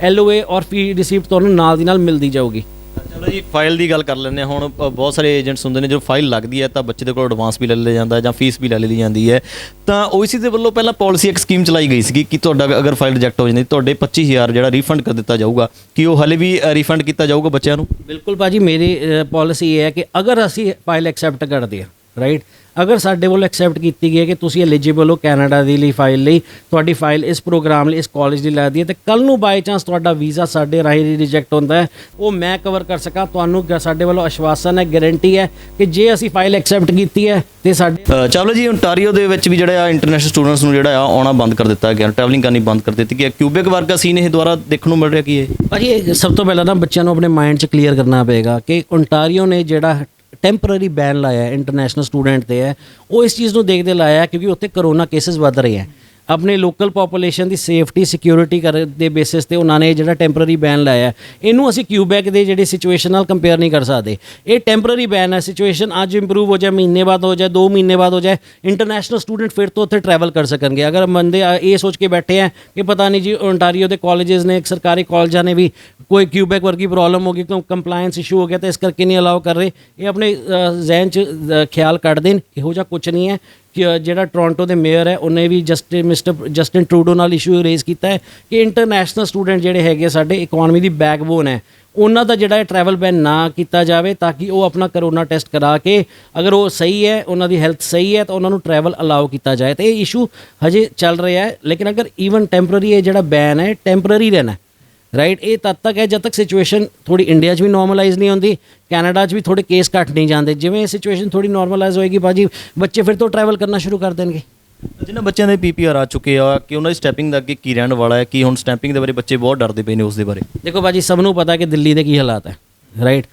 LOA ਔਰ ਫੀ ਰਿਸੀਪਟ ਤੁਹਾਨੂੰ ਨਾਲ ਦੀ ਨਾਲ ਮਿਲਦੀ ਜਾਊਗੀ। ਚਲੋ ਜੀ, ਫਾਈਲ ਦੀ ਗੱਲ ਕਰ ਲੈਂਦੇ ਹਾਂ ਹੁਣ। ਬਹੁਤ ਸਾਰੇ ਏਜੰਟਸ ਹੁੰਦੇ ਨੇ ਜਦੋਂ ਫਾਈਲ ਲੱਗਦੀ ਹੈ ਤਾਂ ਬੱਚੇ ਦੇ ਕੋਲ ਐਡਵਾਂਸ ਵੀ ਲੈ ਲਿਆ ਜਾਂਦਾ ਜਾਂ ਫੀਸ ਵੀ ਲੈ ਲਈ ਜਾਂਦੀ ਹੈ। ਤਾਂ OEC ਦੇ ਵੱਲੋਂ ਪਹਿਲਾਂ ਪਾਲਿਸੀ ਇੱਕ ਸਕੀਮ ਚਲਾਈ ਗਈ ਸੀ ਕਿ ਤੁਹਾਡਾ ਅਗਰ ਫਾਈਲ ਰਿਜੈਕਟ ਹੋ ਜਾਂਦੀ ਤੁਹਾਡੇ 25,000 ਜਿਹੜਾ ਰੀਫੰਡ ਕਰ ਦਿੱਤਾ ਜਾਊਗਾ, ਕਿ ਉਹ ਹਲੇ ਵੀ ਰੀਫੰਡ ਕੀਤਾ ਜਾਊਗਾ ਬੱਚਿਆਂ ਨੂੰ? ਬਿਲਕੁਲ ਭਾਜੀ, ਮੇਰੀ ਪਾਲਿਸੀ ਇਹ ਹੈ ਕਿ ਅਗਰ ਅਸੀਂ ਫਾਈਲ ਐਕਸੈਪਟ ਕਰਦੇ ਹਾਂ, ਰਾਈਟ, ਅਗਰ ਸਾਡੇ ਵੱਲੋਂ ਐਕਸੈਪਟ ਕੀਤੀ ਗਈ ਹੈ ਕਿ ਤੁਸੀਂ ਐਲੀਜੀਬਲ ਹੋ ਕੈਨੇਡਾ ਦੀ ਲਈ ਫਾਈਲ ਲਈ, ਤੁਹਾਡੀ ਫਾਈਲ ਇਸ ਪ੍ਰੋਗਰਾਮ ਲਈ, ਇਸ ਕਾਲਜ ਦੀ ਲੱਗਦੀ ਹੈ, ਤੇ ਕੱਲ ਨੂੰ ਬਾਈ ਚਾਂਸ ਤੁਹਾਡਾ ਵੀਜ਼ਾ ਸਾਡੇ ਰਾਹੀਂ ਰਿਜੈਕਟ ਹੁੰਦਾ ਹੈ, ਉਹ ਮੈਂ ਕਵਰ ਕਰ ਸਕਾਂ। ਤੁਹਾਨੂੰ ਸਾਡੇ ਵੱਲੋਂ ਆਸ਼ਵਾਸਨ ਹੈ, ਗਾਰੰਟੀ ਹੈ ਕਿ ਜੇ ਅਸੀਂ ਫਾਈਲ ਐਕਸੈਪਟ ਕੀਤੀ ਹੈ ਤੇ ਸਾਡੇ ਚਲੋ ਜੀ, ਓਨਟਾਰੀਓ ਦੇ ਵਿੱਚ ਵੀ ਜਿਹੜਾ ਇੰਟਰਨੈਸ਼ਨਲ ਸਟੂਡੈਂਟਸ ਨੂੰ ਜਿਹੜਾ ਆਉਣਾ ਬੰਦ ਕਰ ਦਿੱਤਾ ਗਿਆ, ਟਰੈਵਲਿੰਗ ਕਰਨੀ ਬੰਦ ਕਰ ਦਿੱਤੀ ਗਈ। ਕਿਊਬੈਕ ਵਰਗਾ ਸੀਨ ਇਹ ਦੁਆਰਾ ਦੇਖਣ ਨੂੰ ਮਿਲ ਰਿਹਾ ਕੀ ਹੈ ਭਾਜੀ? ਇਹ ਸਭ ਤੋਂ ਪਹਿਲਾਂ ਨਾ ਬੱਚਿਆਂ ਨੂੰ ਆਪਣੇ ਮਾਈਂਡ 'ਚ ਕਲੀਅਰ ਕਰਨਾ ਪਏਗਾ ਕਿ ਓਨਟਾਰੀਓ ਨੇ ਜਿਹੜਾ ਟੈਂਪਰਰੀ ਬੈਨ ਲਾਇਆ ਇੰਟਰਨੈਸ਼ਨਲ ਸਟੂਡੈਂਟ 'ਤੇ ਹੈ, ਉਹ ਇਸ ਚੀਜ਼ ਨੂੰ ਦੇਖਦੇ ਲਾਇਆ ਕਿਉਂਕਿ ਉੱਥੇ ਕਰੋਨਾ ਕੇਸਿਸ ਵੱਧ ਰਹੇ ਹੈ। ਆਪਣੇ ਲੋਕਲ ਪੋਪੂਲੇਸ਼ਨ ਦੀ ਸੇਫਟੀ ਸਿਕਿਉਰਿਟੀ ਦੇ ਬੇਸਿਸ ਤੇ ਉਹਨਾਂ ਨੇ ਜਿਹੜਾ ਟੈਂਪਰਰੀ ਬੈਨ ਲਾਇਆ, ਇਹਨੂੰ ਅਸੀਂ ਕਿਊਬੈਕ ਦੇ ਜਿਹੜੀ ਸਿਚੁਏਸ਼ਨ ਨਾਲ ਕੰਪੇਅਰ ਨਹੀਂ ਕਰ ਸਕਦੇ। ਇਹ ਟੈਂਪਰਰੀ ਬੈਨ ਹੈ, ਸਿਚੁਏਸ਼ਨ ਅੱਜ ਇੰਪਰੂਵ ਹੋ ਜਾਏ, ਮਹੀਨੇ ਬਾਅਦ ਹੋ ਜਾਏ, 2 ਮਹੀਨੇ ਬਾਅਦ ਹੋ ਜਾਏ, ਇੰਟਰਨੈਸ਼ਨਲ ਸਟੂਡੈਂਟ ਫਿਰ ਤੋਂ ਉੱਥੇ ਟਰੈਵਲ ਕਰ ਸਕਣਗੇ। ਅਗਰ ਬੰਦੇ ਇਹ ਸੋਚ ਕੇ ਬੈਠੇ ਹੈ ਕਿ ਪਤਾ ਨਹੀਂ ਜੀ ਓਨਟਾਰੀਓ ਦੇ ਕਾਲਜਸ ਨੇ, ਸਰਕਾਰੀ ਕਾਲਜਾਂ ਨੇ ਵੀ ਕੋਈ ਕਿਊਬੈਕ ਵਰਗੀ ਪ੍ਰੋਬਲਮ ਹੋ ਗਈ, ਕੰਪਲਾਇੰਸ ਇਸ਼ੂ ਹੋ ਗਿਆ ਤਾਂ ਇਸ ਕਰਕੇ ਨਹੀਂ ਅਲਾਉ ਕਰ ਰਹੇ, ਇਹ ਆਪਣੇ ਜ਼ਹਿਨ 'ਚ ਖਿਆਲ ਕੱਢ ਦੇਣ। ਇਹੋ ਜਿਹਾ ਕੁਝ ਨਹੀਂ ਹੈ। ਕਿ ਜਿਹੜਾ ਟੋਰਾਂਟੋ ਦੇ ਮੇਅਰ ਹੈ ਉਹਨੇ ਵੀ ਮਿਸਟਰ ਜਸਟਿਨ ਟਰੂਡੋ ਨਾਲ ਇਸ਼ੂ ਰੇਜ਼ ਕੀਤਾ ਹੈ ਕਿ ਇੰਟਰਨੈਸ਼ਨਲ ਸਟੂਡੈਂਟ ਜਿਹੜੇ ਹੈਗੇ ਸਾਡੇ ਇਕਨੋਮੀ ਦੀ ਬੈਕਬੋਨ ਹੈ, ਉਹਨਾਂ ਦਾ ਜਿਹੜਾ ਟਰੈਵਲ ਬੈਨ ਨਾ ਕੀਤਾ ਜਾਵੇ ਤਾਂ ਕਿ ਉਹ ਆਪਣਾ ਕਰੋਨਾ ਟੈਸਟ ਕਰਾ ਕੇ ਅਗਰ ਉਹ ਸਹੀ ਹੈ, ਉਹਨਾਂ ਦੀ ਹੈਲਥ ਸਹੀ ਹੈ ਤਾਂ ਉਹਨਾਂ ਨੂੰ ਟਰੈਵਲ ਅਲਾਉ ਕੀਤਾ ਜਾਏ। ਤੇ ਇਹ ਇਸ਼ੂ ਹਜੇ ਚੱਲ ਰਿਹਾ ਹੈ, ਲੇਕਿਨ ਅਗਰ ਈਵਨ ਟੈਂਪਰਰੀ ਇਹ ਜਿਹੜਾ ਬੈਨ ਹੈ ਟੈਂਪਰਰੀ ਰਹਿਣਾ, ਰਾਈਟ, ਇਹ ਤਦ ਤੱਕ ਹੈ ਜਦ ਤੱਕ ਸਿਚੁਏਸ਼ਨ ਥੋੜੀ ਇੰਡੀਆ 'ਚ ਵੀ ਨੋਰਮਲਾਈਜ਼ ਨਹੀਂ ਹੁੰਦੀ, ਕੈਨੇਡਾ 'ਚ ਵੀ ਥੋੜੇ ਕੇਸ ਘੱਟ ਨਹੀਂ ਜਾਂਦੇ। ਜਿਵੇਂ ਸਿਚੁਏਸ਼ਨ ਥੋੜੀ ਨੋਰਮਲਾਈਜ਼ ਹੋਏਗੀ ਭਾਜੀ, ਬੱਚੇ ਫਿਰ ਤੋਂ ਟਰੈਵਲ ਕਰਨਾ ਸ਼ੁਰੂ ਕਰ ਦੇਣਗੇ। ਜਿਹਨਾਂ ਬੱਚਿਆਂ ਦੇ PPR ਆ ਚੁੱਕੇ ਆ ਕਿ ਉਹਨਾਂ ਦੀ ਸਟੈਂਪਿੰਗ ਦਾ ਅੱਗੇ ਕੀ ਰਹਿਣ ਵਾਲਾ ਹੈ, ਕਿ ਹੁਣ ਸਟੈਂਪਿੰਗ ਦੇ ਬਾਰੇ ਬੱਚੇ ਬਹੁਤ ਡਰਦੇ ਪਏ ਨੇ ਉਸ ਦੇ ਬਾਰੇ? ਦੇਖੋ ਭਾਜੀ, ਸਭ ਨੂੰ ਪਤਾ ਕਿ ਦਿੱਲੀ ਦੇ ਕੀ ਹਾਲਾਤ ਹੈ, ਰਾਈਟ,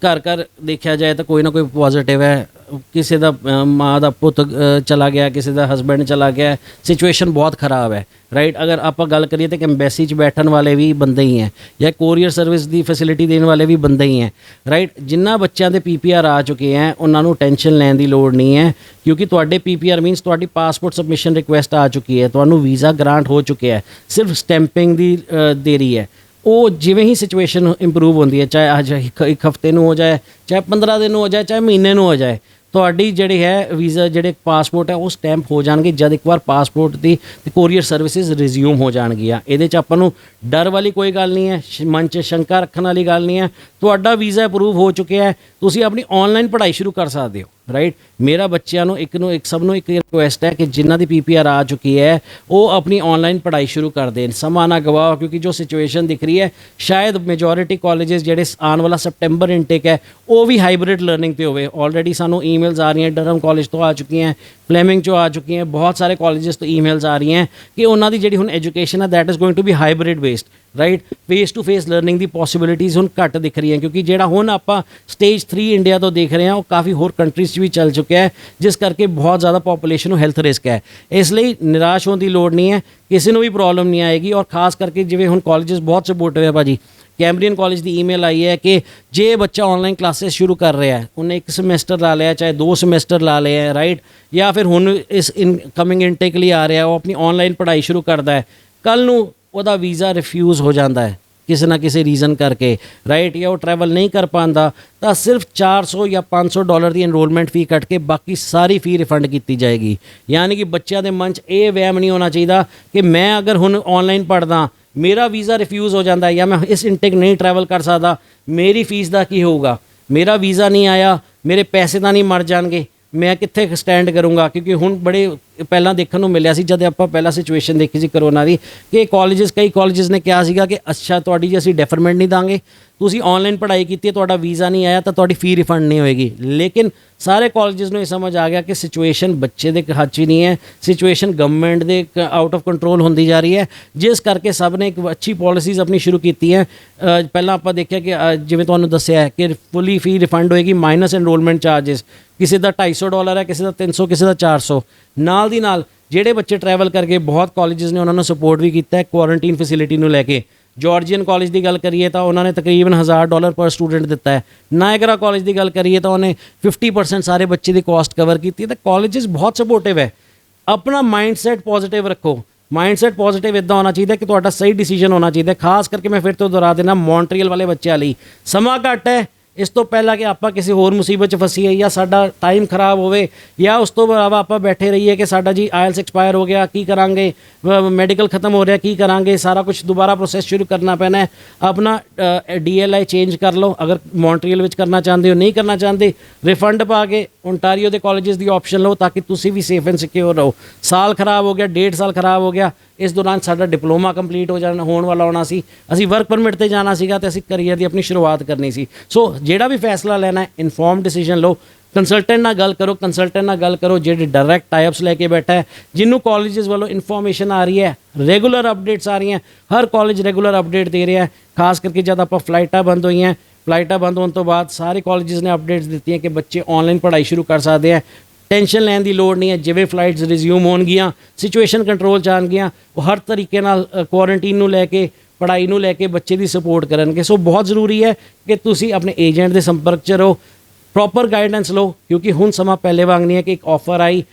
ਘਰ ਘਰ ਦੇਖਿਆ ਜਾਏ ਤਾਂ ਕੋਈ ਨਾ ਕੋਈ ਪੋਜ਼ਿਟਿਵ ਹੈ, ਕਿਸੇ ਦਾ ਮਾਂ ਦਾ ਪੁੱਤ ਚਲਾ ਗਿਆ, ਕਿਸੇ ਦਾ ਹਸਬੈਂਡ ਚਲਾ ਗਿਆ, ਸਿਚੁਏਸ਼ਨ ਬਹੁਤ ਖਰਾਬ ਹੈ, ਰਾਈਟ। ਅਗਰ ਆਪਾਂ ਗੱਲ ਕਰੀਏ ਤਾਂ ਐਮਬੈਸੀ 'ਚ ਬੈਠਣ ਵਾਲੇ ਵੀ ਬੰਦੇ ਹੀ ਹੈ ਜਾਂ ਕੋਰੀਅਰ ਸਰਵਿਸ ਦੀ ਫੈਸਿਲਿਟੀ ਦੇਣ ਵਾਲੇ ਵੀ ਬੰਦੇ ਹੀ ਹੈ, ਰਾਈਟ। ਜਿਨ੍ਹਾਂ ਬੱਚਿਆਂ ਦੇ PPR ਆ ਚੁੱਕੇ ਹੈ ਉਹਨਾਂ ਨੂੰ ਟੈਨਸ਼ਨ ਲੈਣ ਦੀ ਲੋੜ ਨਹੀਂ ਹੈ, ਕਿਉਂਕਿ ਤੁਹਾਡੇ PPR ਮੀਨਸ ਤੁਹਾਡੀ ਪਾਸਪੋਰਟ ਸਬਮਿਸ਼ਨ ਰਿਕੁਐਸਟ ਆ ਚੁੱਕੀ ਹੈ, ਤੁਹਾਨੂੰ ਵੀਜ਼ਾ ਗ੍ਰਾਂਟ ਹੋ ਚੁੱਕਿਆ ਹੈ, ਸਿਰਫ ਸਟੈਂਪਿੰਗ ਦੀ ਦੇਰੀ ਹੈ। ਉਹ ਜਿਵੇਂ ਹੀ ਸਿਚੁਏਸ਼ਨ ਇੰਪਰੂਵ ਹੁੰਦੀ ਹੈ, ਚਾਹੇ ਅੱਜ ਇੱਕ ਹਫ਼ਤੇ ਨੂੰ ਹੋ ਜਾਏ, ਚਾਹੇ 15 ਦਿਨ ਨੂੰ ਹੋ ਜਾਏ, ਚਾਹੇ ਮਹੀਨੇ ਨੂੰ ਹੋ ਜਾਏ, ਤੁਹਾਡੀ ਜਿਹੜੀ ਹੈ ਵੀਜ਼ਾ ਜਿਹੜੇ ਪਾਸਪੋਰਟ ਹੈ ਉਹ ਸਟੈਂਪ ਹੋ ਜਾਣਗੇ ਜਦ ਇੱਕ ਵਾਰ ਪਾਸਪੋਰਟ ਦੀ ਤੇ ਕੋਰੀਅਰ ਸਰਵਿਸਿਜ਼ ਰਿਜ਼ਿਊਮ ਹੋ ਜਾਣਗੀਆਂ। ਇਹਦੇ 'ਚ ਆਪਾਂ ਨੂੰ ਡਰ ਵਾਲੀ ਕੋਈ ਗੱਲ ਨਹੀਂ ਹੈ, ਮਨ 'ਚ ਸ਼ੰਕਾ ਰੱਖਣ ਵਾਲੀ ਗੱਲ ਨਹੀਂ ਹੈ। ਤੁਹਾਡਾ ਵੀਜ਼ਾ ਅਪਰੂਵ ਹੋ ਚੁੱਕਿਆ ਹੈ, ਤੁਸੀਂ ਆਪਣੀ ਆਨਲਾਈਨ ਪੜ੍ਹਾਈ ਸ਼ੁਰੂ ਕਰ ਸਕਦੇ ਹੋ, ਰਾਈਟ। ਮੇਰਾ ਬੱਚਿਆਂ ਨੂੰ ਸਭ ਨੂੰ ਇੱਕ ਰਿਕੁਐਸਟ ਹੈ ਕਿ ਜਿਨ੍ਹਾਂ ਦੀ PPR ਆ ਚੁੱਕੀ ਹੈ ਉਹ ਆਪਣੀ ਆਨਲਾਈਨ ਪੜ੍ਹਾਈ ਸ਼ੁਰੂ ਕਰ ਦੇਣ, ਸਮਾਂ ਨਾ ਗਵਾਓ, ਕਿਉਂਕਿ ਜੋ ਸਿਚੁਏਸ਼ਨ ਦਿਖ ਰਹੀ ਹੈ ਸ਼ਾਇਦ ਮੈਜੋਰਿਟੀ ਕਾਲਜਸ ਜਿਹੜੇ ਆਉਣ ਵਾਲਾ ਸੈਪਟੈਂਬਰ ਇਨਟੇਕ ਹੈ ਉਹ ਵੀ ਹਾਈਬ੍ਰਿਡ ਲਰਨਿੰਗ 'ਤੇ ਹੋਵੇ। ਆਲਰੇਡੀ ਸਾਨੂੰ ਈਮੇਲਸ ਆ ਰਹੀਆਂ, ਡਰਹਮ ਕਾਲਜ ਤੋਂ ਆ ਚੁੱਕੀਆਂ, ਫਲੇਮਿੰਗ 'ਚੋਂ ਆ ਚੁੱਕੀਆਂ, ਬਹੁਤ ਸਾਰੇ ਕਾਲਜਸ ਤੋਂ ਈਮੇਲਸ ਆ ਰਹੀਆਂ ਕਿ ਉਹਨਾਂ ਦੀ ਜਿਹੜੀ ਹੁਣ ਐਜੂਕੇਸ਼ਨ ਹੈ that is going to be hybrid based, right. Face to face learning ਦੀ ਪੋਸੀਬਿਲਿਟੀਜ਼ ਹੁਣ ਘੱਟ ਦਿਖ ਰਹੀਆਂ, ਕਿਉਂਕਿ ਜਿਹੜਾ ਹੁਣ ਆਪਾਂ ਸਟੇਜ 3 ਇੰਡੀਆ ਤੋਂ ਦੇਖ ਰਹੇ ਹਾਂ ਉਹ ਕਾਫੀ ਹੋਰ ਕੰਟਰੀਜ਼ 'ਚ ਵੀ ਚੱਲ ਚੁੱਕਿਆ ਹੈ, ਜਿਸ ਕਰਕੇ ਬਹੁਤ ਜ਼ਿਆਦਾ ਪੋਪੂਲੇਸ਼ਨ ਨੂੰ ਹੈਲਥ ਰਿਸਕ ਹੈ। ਇਸ ਲਈ ਨਿਰਾਸ਼ ਹੋਣ ਦੀ ਲੋੜ ਨਹੀਂ ਹੈ, ਕਿਸੇ ਨੂੰ ਵੀ ਪ੍ਰੋਬਲਮ ਨਹੀਂ ਆਏਗੀ। ਔਰ ਖਾਸ ਕਰਕੇ ਜਿਵੇਂ ਹੁਣ ਕਾਲਜਸ ਬਹੁਤ ਸਪੋਰਟਿਵ ਹੈ ਭਾਜੀ, ਕੈਂਬਰੀਅਨ ਕਾਲਜ ਦੀ ਈਮੇਲ ਆਈ ਹੈ ਕਿ ਜੇ ਬੱਚਾ ਆਨਲਾਈਨ ਕਲਾसेस ਸ਼ੁਰੂ ਕਰ ਰਿਹਾ ਹੈ, ਉਹਨੇ 1 ਸਮੈਸਟਰ ਲਾ ਲਿਆ ਚਾਹੇ 2 ਸਮੈਸਟਰ ਲਾ ਲਿਆ ਹੈ, ਰਾਈਟ, ਜਾਂ ਫਿਰ ਹੁਣ ਇਸ ਇਨਕਮਿੰਗ ਇਨਟੇਕ ਲਈ ਆ ਰਿਹਾ, ਉਹ ਆਪਣੀ ਆਨਲਾਈਨ ਪੜ੍ਹਾਈ ਸ਼ੁਰੂ ਕਰਦਾ ਹੈ, ਕੱਲ ਨੂੰ ਉਹਦਾ ਵੀਜ਼ਾ ਰਿਫਿਊਜ਼ ਹੋ ਜਾਂਦਾ ਹੈ ਕਿਸੇ ਨਾ ਕਿਸੇ ਰੀਜ਼ਨ ਕਰਕੇ, ਰਾਈਟ, ਜਾਂ ਉਹ ਟਰੈਵਲ ਨਹੀਂ ਕਰ ਪਾਉਂਦਾ, ਤਾਂ ਸਿਰਫ $400 ਜਾਂ $500 ਦੀ ਐਨਰੋਲਮੈਂਟ ਫੀ ਕੱਟ ਕੇ ਬਾਕੀ ਸਾਰੀ ਫੀ ਰਿਫੰਡ ਕੀਤੀ ਜਾਏਗੀ। ਯਾਨੀ ਕਿ ਬੱਚਿਆਂ ਦੇ ਮਨ 'ਚ ਇਹ ਵਹਿਮ ਨਹੀਂ ਹੋਣਾ ਚਾਹੀਦਾ ਕਿ ਮੈਂ ਅਗਰ ਹੁਣ ਆਨਲਾਈਨ ਪੜ੍ਹਦਾ, ਮੇਰਾ ਵੀਜ਼ਾ ਰਿਫਿਊਜ਼ ਹੋ ਜਾਂਦਾ ਜਾਂ ਮੈਂ ਇਸ ਇੰਟੇਕ ਨਹੀਂ ਟਰੈਵਲ ਕਰ ਸਕਦਾ, ਮੇਰੀ ਫੀਸ ਦਾ ਕੀ ਹੋਊਗਾ, ਮੇਰਾ ਵੀਜ਼ਾ ਨਹੀਂ ਆਇਆ, ਮੇਰੇ ਪੈਸੇ ਤਾਂ ਨਹੀਂ ਮਰ ਜਾਣਗੇ, ਮੈਂ ਕਿੱਥੇ ਸਟੈਂਡ ਕਰੂੰਗਾ। ਕਿਉਂਕਿ ਹੁਣ ਬੜੇ ਪਹਿਲਾਂ ਦੇਖਣ ਨੂੰ ਮਿਲਿਆ ਸੀ, ਜਦ ਆਪਾਂ ਪਹਿਲਾਂ ਸਿਚੁਏਸ਼ਨ ਦੇਖੀ ਸੀ ਕਰੋਨਾ ਦੀ, ਕਿ ਕਈ ਕਾਲਜਸ ਨੇ ਕਿਹਾ ਸੀਗਾ ਕਿ ਅੱਛਾ ਤੁਹਾਡੀ ਜੀ ਅਸੀਂ ਡੈਫਰਮੈਂਟ ਨਹੀਂ ਦਾਂਗੇ, ਤੁਸੀਂ ਆਨਲਾਈਨ ਪੜ੍ਹਾਈ ਕੀਤੀ ਹੈ, ਤੁਹਾਡਾ ਵੀਜ਼ਾ ਨਹੀਂ ਆਇਆ ਤਾਂ ਤੁਹਾਡੀ ਫੀ ਰਿਫੰਡ ਨਹੀਂ ਹੋਏਗੀ। ਲੇਕਿਨ ਸਾਰੇ ਕਾਲਜਸ ਨੂੰ ਇਹ ਸਮਝ ਆ ਗਿਆ ਕਿ ਸਿਚੁਏਸ਼ਨ ਬੱਚੇ ਦੇ ਹੱਥ 'ਚ ਹੀ ਨਹੀਂ ਹੈ, ਸਿਚੁਏਸ਼ਨ ਗਵਰਨਮੈਂਟ ਦੇ ਆਊਟ ਆਫ ਕੰਟਰੋਲ ਹੁੰਦੀ ਜਾ ਰਹੀ ਹੈ, ਜਿਸ ਕਰਕੇ ਸਭ ਨੇ ਇੱਕ ਅੱਛੀ ਪਾਲਿਸੀਜ਼ ਆਪਣੀ ਸ਼ੁਰੂ ਕੀਤੀ ਹੈ। ਪਹਿਲਾਂ ਆਪਾਂ ਦੇਖਿਆ ਕਿ ਜਿਵੇਂ ਤੁਹਾਨੂੰ ਦੱਸਿਆ ਹੈ ਕਿ ਫੁੱਲੀ ਫੀ ਰਿਫੰਡ ਹੋਏਗੀ ਮਾਈਨਸ ਐਨਰੋਲਮੈਂਟ ਚਾਰजेस, ਕਿਸੇ ਦਾ $250 ਹੈ, ਕਿਸੇ ਦਾ 300, ਕਿਸੇ ਦਾ 400। ਨਾਲ ਦੀ ਨਾਲ ਜਿਹੜੇ ਬੱਚੇ ਟਰੈਵਲ ਕਰਕੇ, ਬਹੁਤ ਕਾਲਜਸ ਨੇ ਉਹਨਾਂ ਨੂੰ ਸਪੋਰਟ ਵੀ ਕੀਤਾ ਹੈ ਕੁਆਰੰਟੀਨ ਫੈਸਿਲਿਟੀ ਨੂੰ ਲੈ ਕੇ। ਜਾਰਜੀਅਨ ਕਾਲਜ ਦੀ ਗੱਲ ਕਰੀਏ ਤਾਂ ਉਹਨਾਂ ਨੇ ਤਕਰੀਬਨ $1000 ਪਰ ਸਟੂਡੈਂਟ ਦਿੱਤਾ ਹੈ। ਨਾਇਗਰਾ ਕਾਲਜ ਦੀ ਗੱਲ ਕਰੀਏ ਤਾਂ ਉਹਨੇ 50% ਸਾਰੇ ਬੱਚੇ ਦੀ ਕਾਸਟ ਕਵਰ ਕੀਤੀ ਹੈ। ਤਾਂ ਕਾਲਜਸ ਬਹੁਤ ਸਪੋਰਟਿਵ ਹੈ। ਆਪਣਾ ਮਾਈਂਡਸੈਟ ਪੋਜ਼ਿਟਿਵ ਰੱਖੋ, ਮਾਈਂਡਸੈਟ ਪੋਜ਼ਿਟਿਵ ਇੱਦਾਂ ਹੋਣਾ ਚਾਹੀਦਾ ਕਿ ਤੁਹਾਡਾ ਸਹੀ ਡਿਸੀਜਨ ਹੋਣਾ ਚਾਹੀਦਾ। ਖਾਸ ਕਰਕੇ ਮੈਂ ਫਿਰ ਤੋਂ ਦੁਹਰਾ ਦੇਣਾ, ਮੌਂਟਰੀਅਲ ਵਾਲੇ ਬੱਚਿਆਂ ਲਈ ਸਮਾਂ ਘੱਟ ਹੈ। ਇਸ ਤੋਂ ਪਹਿਲਾਂ ਕਿ ਆਪਾਂ ਕਿਸੇ ਹੋਰ ਮੁਸੀਬਤ 'ਚ ਫਸੀਏ ਜਾਂ ਸਾਡਾ ਟਾਈਮ ਖਰਾਬ ਹੋਵੇ, ਜਾਂ ਉਸ ਤੋਂ ਇਲਾਵਾ ਆਪਾਂ ਬੈਠੇ ਰਹੀਏ ਕਿ ਸਾਡਾ ਜੀ ਆਇਲਸ ਐਕਸਪਾਇਰ ਹੋ ਗਿਆ, ਕੀ ਕਰਾਂਗੇ, ਮੈਡੀਕਲ ਖਤਮ ਹੋ ਰਿਹਾ, ਕੀ ਕਰਾਂਗੇ, ਸਾਰਾ ਕੁਝ ਦੁਬਾਰਾ ਪ੍ਰੋਸੈਸ ਸ਼ੁਰੂ ਕਰਨਾ ਪੈਣਾ ਹੈ। ਆਪਣਾ DLI ਚੇਂਜ ਕਰ ਲਓ, ਅਗਰ ਮੌਂਟਰੀਅਲ ਵਿੱਚ ਕਰਨਾ ਚਾਹੁੰਦੇ ਹੋ, ਨਹੀਂ ਕਰਨਾ ਚਾਹੁੰਦੇ ਰਿਫੰਡ ਪਾ ਕੇ ਓਨਟਾਰੀਓ ਦੇ ਕਾਲਜਸ ਦੀ ਆਪਸ਼ਨ ਲਓ, ਤਾਂ ਕਿ ਤੁਸੀਂ ਵੀ ਸੇਫ ਐਂਡ ਸਿਕਿਉਰ ਰਹੋ। ਸਾਲ ਖਰਾਬ ਹੋ ਗਿਆ, 1.5 ਸਾਲ ਖਰਾਬ ਹੋ ਗਿਆ, ਇਸ ਦੌਰਾਨ ਸਾਡਾ ਡਿਪਲੋਮਾ ਕੰਪਲੀਟ ਹੋਣ ਵਾਲਾ ਹੋਣਾ ਸੀ, ਅਸੀਂ ਵਰਕ ਪਰਮਿਟ ਤੇ ਜਾਣਾ ਸੀਗਾ ਤੇ ਅਸੀਂ ਕਰੀਅਰ ਦੀ ਆਪਣੀ ਸ਼ੁਰੂਆਤ ਕਰਨੀ ਸੀ। ਸੋ ਜਿਹੜਾ ਵੀ ਫੈਸਲਾ ਲੈਣਾ ਹੈ, ਇਨਫੋਰਮ ਡਿਸੀਜਨ ਲਓ, ਕੰਸਲਟੈਂਟ ਨਾਲ ਗੱਲ ਕਰੋ ਜਿਹੜੇ ਡਾਇਰੈਕਟ ਟਾਈਪਸ ਲੈ ਕੇ ਬੈਠਾ ਹੈ, ਜਿਹਨੂੰ ਕਾਲਜਸ ਵੱਲੋਂ ਇਨਫੋਰਮੇਸ਼ਨ ਆ ਰਹੀ ਹੈ, ਰੈਗੂਲਰ ਅਪਡੇਟਸ ਆ ਰਹੀਆਂ, ਹਰ ਕਾਲਜ ਰੈਗੂਲਰ ਅਪਡੇਟ ਦੇ ਰਿਹਾ ਹੈ। ਖਾਸ ਕਰਕੇ ਜਦ ਆਪਾਂ ਫਲਾਈਟਾਂ ਬੰਦ ਹੋਈਆਂ, ਫਲਾਈਟਾਂ ਬੰਦ ਹੋਣ ਤੋਂ ਬਾਅਦ ਸਾਰੇ ਕਾਲਜਸ ਨੇ ਅਪਡੇਟਸ ਦਿੱਤੀਆਂ ਕਿ ਬੱਚੇ ਆਨਲਾਈਨ ਪੜ੍ਹਾਈ ਸ਼ੁਰੂ ਕਰ ਸਕਦੇ ਹੈ। ਟੈਨਸ਼ਨ ਲੈਣ ਦੀ ਲੋੜ ਨਹੀਂ ਹੈ। ਜਿਵੇਂ ਫਲਾਈਟਸ ਰਿਜ਼ਿਊਮ ਹੋਣਗੀਆਂ, ਸਿਚੁਏਸ਼ਨ ਕੰਟਰੋਲ 'ਚ ਆਉਣਗੀਆਂ, ਉਹ ਹਰ ਤਰੀਕੇ ਨਾਲ ਕੁਆਰੰਟੀਨ ਨੂੰ ਲੈ ਕੇ, ਪੜ੍ਹਾਈ ਨੂੰ ਲੈ ਕੇ ਬੱਚੇ ਦੀ ਸਪੋਰਟ ਕਰਨਗੇ। ਸੋ ਬਹੁਤ ਜ਼ਰੂਰੀ ਹੈ ਕਿ ਤੁਸੀਂ ਆਪਣੇ ਏਜੰਟ ਦੇ ਸੰਪਰਕ 'ਚ ਰਹੋ, ਪ੍ਰੋਪਰ ਗਾਈਡੈਂਸ ਲਓ, ਕਿਉਂਕਿ ਹੁਣ ਸਮਾਂ ਪਹਿਲੇ ਵਾਂਗ ਨਹੀਂ ਹੈ ਕਿ ਇੱਕ ਆਫਰ ਆਈ,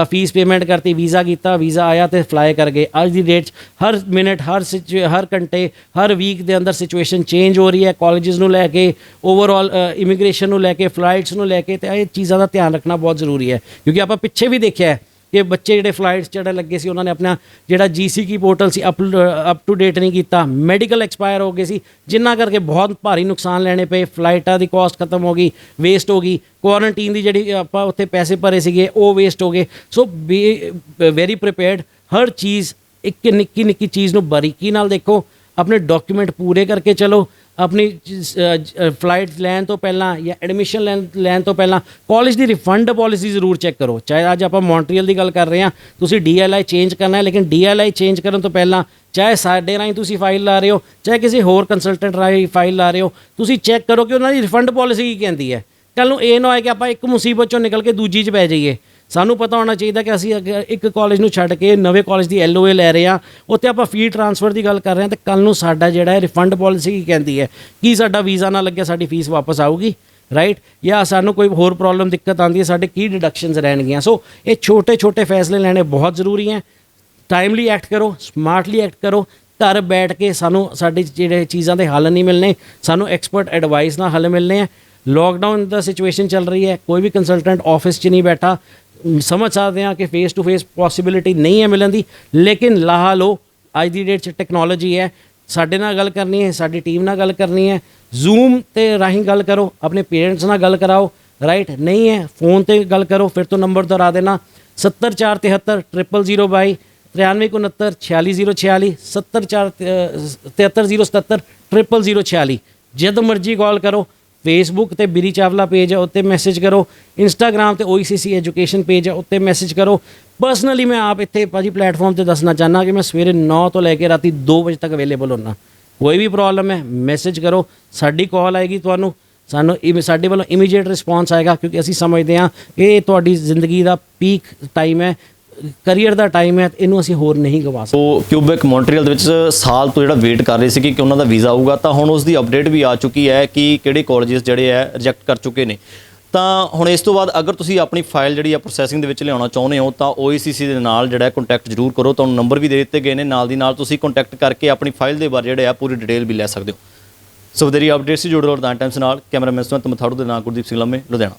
ਫੀਸ ਪੇਮੈਂਟ ਕਰਤੀ, ਵੀਜ਼ਾ ਕੀਤਾ, ਵੀਜ਼ਾ ਆਇਆ ਤੇ ਫਲਾਈ ਕਰ ਗਏ। ਅੱਜ ਦੀ ਡੇਟ 'ਚ ਹਰ ਮਿੰਟ, ਹਰ ਘੰਟੇ, ਹਰ ਵੀਕ ਦੇ ਅੰਦਰ ਸਿਚੁਏਸ਼ਨ ਚੇਂਜ ਹੋ ਰਹੀ ਹੈ। ਕਾਲਜਸ ਨੂੰ ਲੈ ਕੇ, ਓਵਰਆਲ ਇਮੀਗ੍ਰੇਸ਼ਨ ਨੂੰ ਲੈ ਕੇ, ਫਲਾਈਟਸ ਨੂੰ ਲੈ ਕੇ, ਤੇ ਇਹ ਚੀਜ਼ਾਂ ਦਾ ਧਿਆਨ ਰੱਖਣਾ ਬਹੁਤ ਜ਼ਰੂਰੀ ਹੈ। ਕਿਉਂਕਿ ਆਪਾਂ ਪਿੱਛੇ ਵੀ ਦੇਖਿਆ ਹੈ ਕਿ ਬੱਚੇ ਜਿਹੜੇ ਫਲਾਈਟਸ ਜਿਹੜੇ ਲੱਗੇ ਸੀ, ਉਹਨਾਂ ਨੇ ਆਪਣਾ ਜਿਹੜਾ GCK ਪੋਰਟਲ ਸੀ ਅਪ ਟੂ ਡੇਟ ਨਹੀਂ ਕੀਤਾ, ਮੈਡੀਕਲ ਐਕਸਪਾਇਰ ਹੋ ਗਏ ਸੀ, ਜਿਨ੍ਹਾਂ ਕਰਕੇ ਬਹੁਤ ਭਾਰੀ ਨੁਕਸਾਨ ਲੈਣੇ ਪਏ। ਫਲਾਈਟਾਂ ਦੀ ਕਾਸਟ ਖਤਮ ਹੋ ਗਈ, ਵੇਸਟ ਹੋ ਗਈ, ਕੁਆਰੰਟੀਨ ਦੀ ਜਿਹੜੀ ਆਪਾਂ ਉੱਥੇ ਪੈਸੇ ਭਰੇ ਸੀਗੇ ਉਹ ਵੇਸਟ ਹੋ ਗਏ। ਸੋ ਬੀ ਵੈਰੀ ਪ੍ਰੀਪੇਅਰਡ। ਹਰ ਚੀਜ਼, ਇੱਕ ਨਿੱਕੀ ਚੀਜ਼ ਨੂੰ ਬਾਰੀਕੀ ਨਾਲ ਦੇਖੋ, ਆਪਣੇ ਡਾਕੂਮੈਂਟ ਪੂਰੇ ਕਰਕੇ ਚਲੋ। ਆਪਣੀ ਫਲਾਈਟ ਲੈਣ ਤੋਂ ਪਹਿਲਾਂ ਜਾਂ ਐਡਮਿਸ਼ਨ ਲੈਣ ਤੋਂ ਪਹਿਲਾਂ ਕਾਲਜ ਦੀ ਰਿਫੰਡ ਪਾਲਿਸੀ ਜ਼ਰੂਰ ਚੈੱਕ ਕਰੋ। ਚਾਹੇ ਅੱਜ ਆਪਾਂ ਮੌਂਟਰੀਅਲ ਦੀ ਗੱਲ ਕਰ ਰਹੇ ਹਾਂ, ਤੁਸੀਂ DLI ਚੇਂਜ ਕਰਨਾ ਹੈ, ਲੇਕਿਨ DLI ਚੇਂਜ ਕਰਨ ਤੋਂ ਪਹਿਲਾਂ ਚਾਹੇ ਸਾਡੇ ਰਾਹੀਂ ਤੁਸੀਂ ਫਾਈਲ ਲਾ ਰਹੇ ਹੋ, ਚਾਹੇ ਕਿਸੇ ਹੋਰ ਕੰਸਲਟੈਂਟ ਰਾਹੀਂ ਫਾਈਲ ਲਾ ਰਹੇ ਹੋ, ਤੁਸੀਂ ਚੈੱਕ ਕਰੋ ਕਿ ਉਹਨਾਂ ਦੀ ਰਿਫੰਡ ਪਾਲਿਸੀ ਕੀ ਕਹਿੰਦੀ ਹੈ। ਕੱਲ੍ਹ ਨੂੰ ਇਹ ਨਾ ਹੋਏ ਕਿ ਆਪਾਂ ਇੱਕ ਮੁਸੀਬਤ 'ਚੋਂ ਨਿਕਲ ਕੇ ਦੂਜੀ 'ਚ ਪੈ ਜਾਈਏ। ਸਾਨੂੰ ਪਤਾ ਹੋਣਾ ਚਾਹੀਦਾ ਕਿ ਅਸੀਂ ਅਗਰ ਇੱਕ ਕਾਲਜ ਨੂੰ ਛੱਡ ਕੇ ਨਵੇਂ ਕਾਲਜ ਦੀ LOA ਲੈ ਰਹੇ ਹਾਂ, ਉੱਥੇ ਆਪਾਂ ਫੀ ਟ੍ਰਾਂਸਫਰ ਦੀ ਗੱਲ ਕਰ ਰਹੇ ਹਾਂ, ਤੇ ਕੱਲ੍ਹ ਨੂੰ ਸਾਡਾ ਜਿਹੜਾ ਹੈ ਰਿਫੰਡ ਪਾਲਿਸੀ ਕੀ ਕਹਿੰਦੀ ਹੈ, ਕੀ ਸਾਡਾ ਵੀਜ਼ਾ ਨਾ ਲੱਗਿਆ ਸਾਡੀ ਫੀਸ ਵਾਪਸ ਆਊਗੀ, ਰਾਈਟ, ਜਾਂ ਸਾਨੂੰ ਕੋਈ ਹੋਰ ਪ੍ਰੋਬਲਮ ਦਿੱਕਤ ਆਉਂਦੀ ਹੈ, ਸਾਡੇ ਕੀ ਡਿਡਕਸ਼ਨਸ ਰਹਿਣਗੀਆਂ। ਸੋ ਇਹ ਛੋਟੇ ਫੈਸਲੇ ਲੈਣੇ ਬਹੁਤ ਜ਼ਰੂਰੀ ਹੈ। ਟਾਈਮਲੀ ਐਕਟ ਕਰੋ, ਸਮਾਰਟਲੀ ਐਕਟ ਕਰੋ। ਘਰ ਬੈਠ ਕੇ ਸਾਨੂੰ ਸਾਡੀ ਜਿਹੜੇ ਚੀਜ਼ਾਂ ਦੇ ਹੱਲ ਨਹੀਂ ਮਿਲਣੇ, ਸਾਨੂੰ ਐਕਸਪਰਟ ਐਡਵਾਈਸ ਨਾਲ ਹੱਲ ਮਿਲਣੇ ਹੈ। ਲੋਕਡਾਊਨ ਦਾ ਸਿਚੁਏਸ਼ਨ ਚੱਲ ਰਹੀ ਹੈ, ਕੋਈ ਵੀ ਕੰਸਲਟੈਂਟ ਆਫਿਸ 'ਚ ਨਹੀਂ ਬੈਠਾ। ਸਮਝ ਸਕਦੇ ਹਾਂ ਕਿ ਫੇਸ ਟੂ ਫੇਸ ਪੋਸੀਬਿਲਿਟੀ ਨਹੀਂ ਹੈ ਮਿਲਣ ਦੀ, ਲੇਕਿਨ ਲਾਹਾ ਲਓ। ਅੱਜ ਦੀ ਡੇਟ 'ਚ ਟੈਕਨੋਲੋਜੀ ਹੈ, ਸਾਡੇ ਨਾਲ ਗੱਲ ਕਰਨੀ ਹੈ, ਸਾਡੀ ਟੀਮ ਨਾਲ ਗੱਲ ਕਰਨੀ ਹੈ, ਜ਼ੂਮ ਤੇ ਰਾਹੀਂ ਗੱਲ ਕਰੋ, ਆਪਣੇ ਪੇਰੈਂਟਸ ਨਾਲ ਗੱਲ ਕਰਾਓ, ਰਾਈਟ, ਨਹੀਂ ਹੈ ਫੋਨ ਤੇ ਗੱਲ ਕਰੋ। ਫਿਰ ਤੋਂ ਨੰਬਰ ਦੁਹਰਾ ਦੇਣਾ, 70473 00022 9369 46046 70473 077 00046। ਜਦ ਮਰਜ਼ੀ ਕਾਲ ਕਰੋ, ਫੇਸਬੁੱਕ ਤੇ ਬਿਰੀ ਚਾਵਲਾ ਪੇਜ ਹੈ ਉੱਤੇ ਮੈਸੇਜ ਕਰੋ, ਇੰਸਟਾਗ੍ਰਾਮ ਤੇ OECC ਐਜੂਕੇਸ਼ਨ ਪੇਜ ਹੈ ਉੱਤੇ ਮੈਸੇਜ ਕਰੋ। ਪਰਸਨਲੀ ਮੈਂ ਆਪ ਇੱਥੇ ਭਾਜੀ ਪਲੇਟਫਾਰਮ ਤੇ ਦੱਸਣਾ ਚਾਹੁੰਦਾ ਕਿ ਮੈਂ ਸਵੇਰੇ 9 ਤੋਂ ਲੈ ਕੇ ਰਾਤੀ 2 ਵਜੇ ਤੱਕ ਅਵੇਲੇਬਲ ਹੁੰਨਾ। ਕੋਈ ਵੀ ਪ੍ਰੋਬਲਮ ਹੈ ਮੈਸੇਜ ਕਰੋ, ਸਾਡੀ ਕਾਲ ਆਏਗੀ ਤੁਹਾਨੂੰ, ਸਾਡੇ ਵੱਲੋਂ ਇਮੀਡੀਏਟ ਰਿਸਪੌਂਸ ਆਏਗਾ, ਕਿਉਂਕਿ ਅਸੀਂ ਸਮਝਦੇ ਹਾਂ ਕਿ ਇਹ ਤੁਹਾਡੀ ਜ਼ਿੰਦਗੀ ਦਾ ਪੀਕ ਟਾਈਮ ਹੈ, ਕਰੀਅਰ ਦਾ ਟਾਈਮ ਹੈ, ਇਹਨੂੰ ਅਸੀਂ ਹੋਰ ਨਹੀਂ ਗਵਾ ਸਕਦੇ। ਸੋ ਕਿਊਬੈਕ ਮੌਂਟਰੀਅਲ ਦੇ ਵਿੱਚ ਸਾਲ ਤੋਂ ਜਿਹੜਾ ਵੇਟ ਕਰ ਰਹੇ ਸੀ ਕਿ ਉਹਨਾਂ ਦਾ ਵੀਜ਼ਾ ਆਊਗਾ, ਤਾਂ ਹੁਣ ਉਸ ਦੀ ਅਪਡੇਟ ਵੀ ਆ ਚੁੱਕੀ ਹੈ ਕਿ ਕਿਹੜੇ ਕਾਲਜਸ ਜਿਹੜੇ ਹੈ ਰਿਜੈਕਟ ਕਰ ਚੁੱਕੇ ਨੇ। ਤਾਂ ਹੁਣ ਇਸ ਤੋਂ ਬਾਅਦ ਅਗਰ ਤੁਸੀਂ ਆਪਣੀ ਫਾਈਲ ਜਿਹੜੀ ਆ ਪ੍ਰੋਸੈਸਿੰਗ ਦੇ ਵਿੱਚ ਲਿਆਉਣਾ ਚਾਹੁੰਦੇ ਹੋ ਤਾਂ OECC ਦੇ ਨਾਲ ਜਿਹੜਾ ਕੰਟੈਕਟ ਜ਼ਰੂਰ ਕਰੋ। ਤੁਹਾਨੂੰ ਨੰਬਰ ਵੀ ਦੇ ਦਿੱਤੇ ਗਏ ਨੇ, ਨਾਲ ਦੀ ਨਾਲ ਤੁਸੀਂ ਕੰਟੈਕਟ ਕਰਕੇ ਆਪਣੀ ਫਾਈਲ ਦੇ ਬਾਰੇ ਜਿਹੜੇ ਆ ਪੂਰੀ ਡਿਟੇਲ ਵੀ ਲੈ ਸਕਦੇ ਹੋ। ਸੋ ਵਧੇਰੀ ਅਪਡੇਟਸ ਜੁੜੇ ਰਹੋ ਟਾਈਮਸ ਨਾਲ। ਕੈਮਰਾਮੈਨ ਸੁਮਿਤ ਮਥਾੜੂ ਦੇ ਨਾਲ ਗੁਰਦੀਪ ਸਿੰਘ ਲੰਮੇ, ਲੁਧਿਆਣਾ।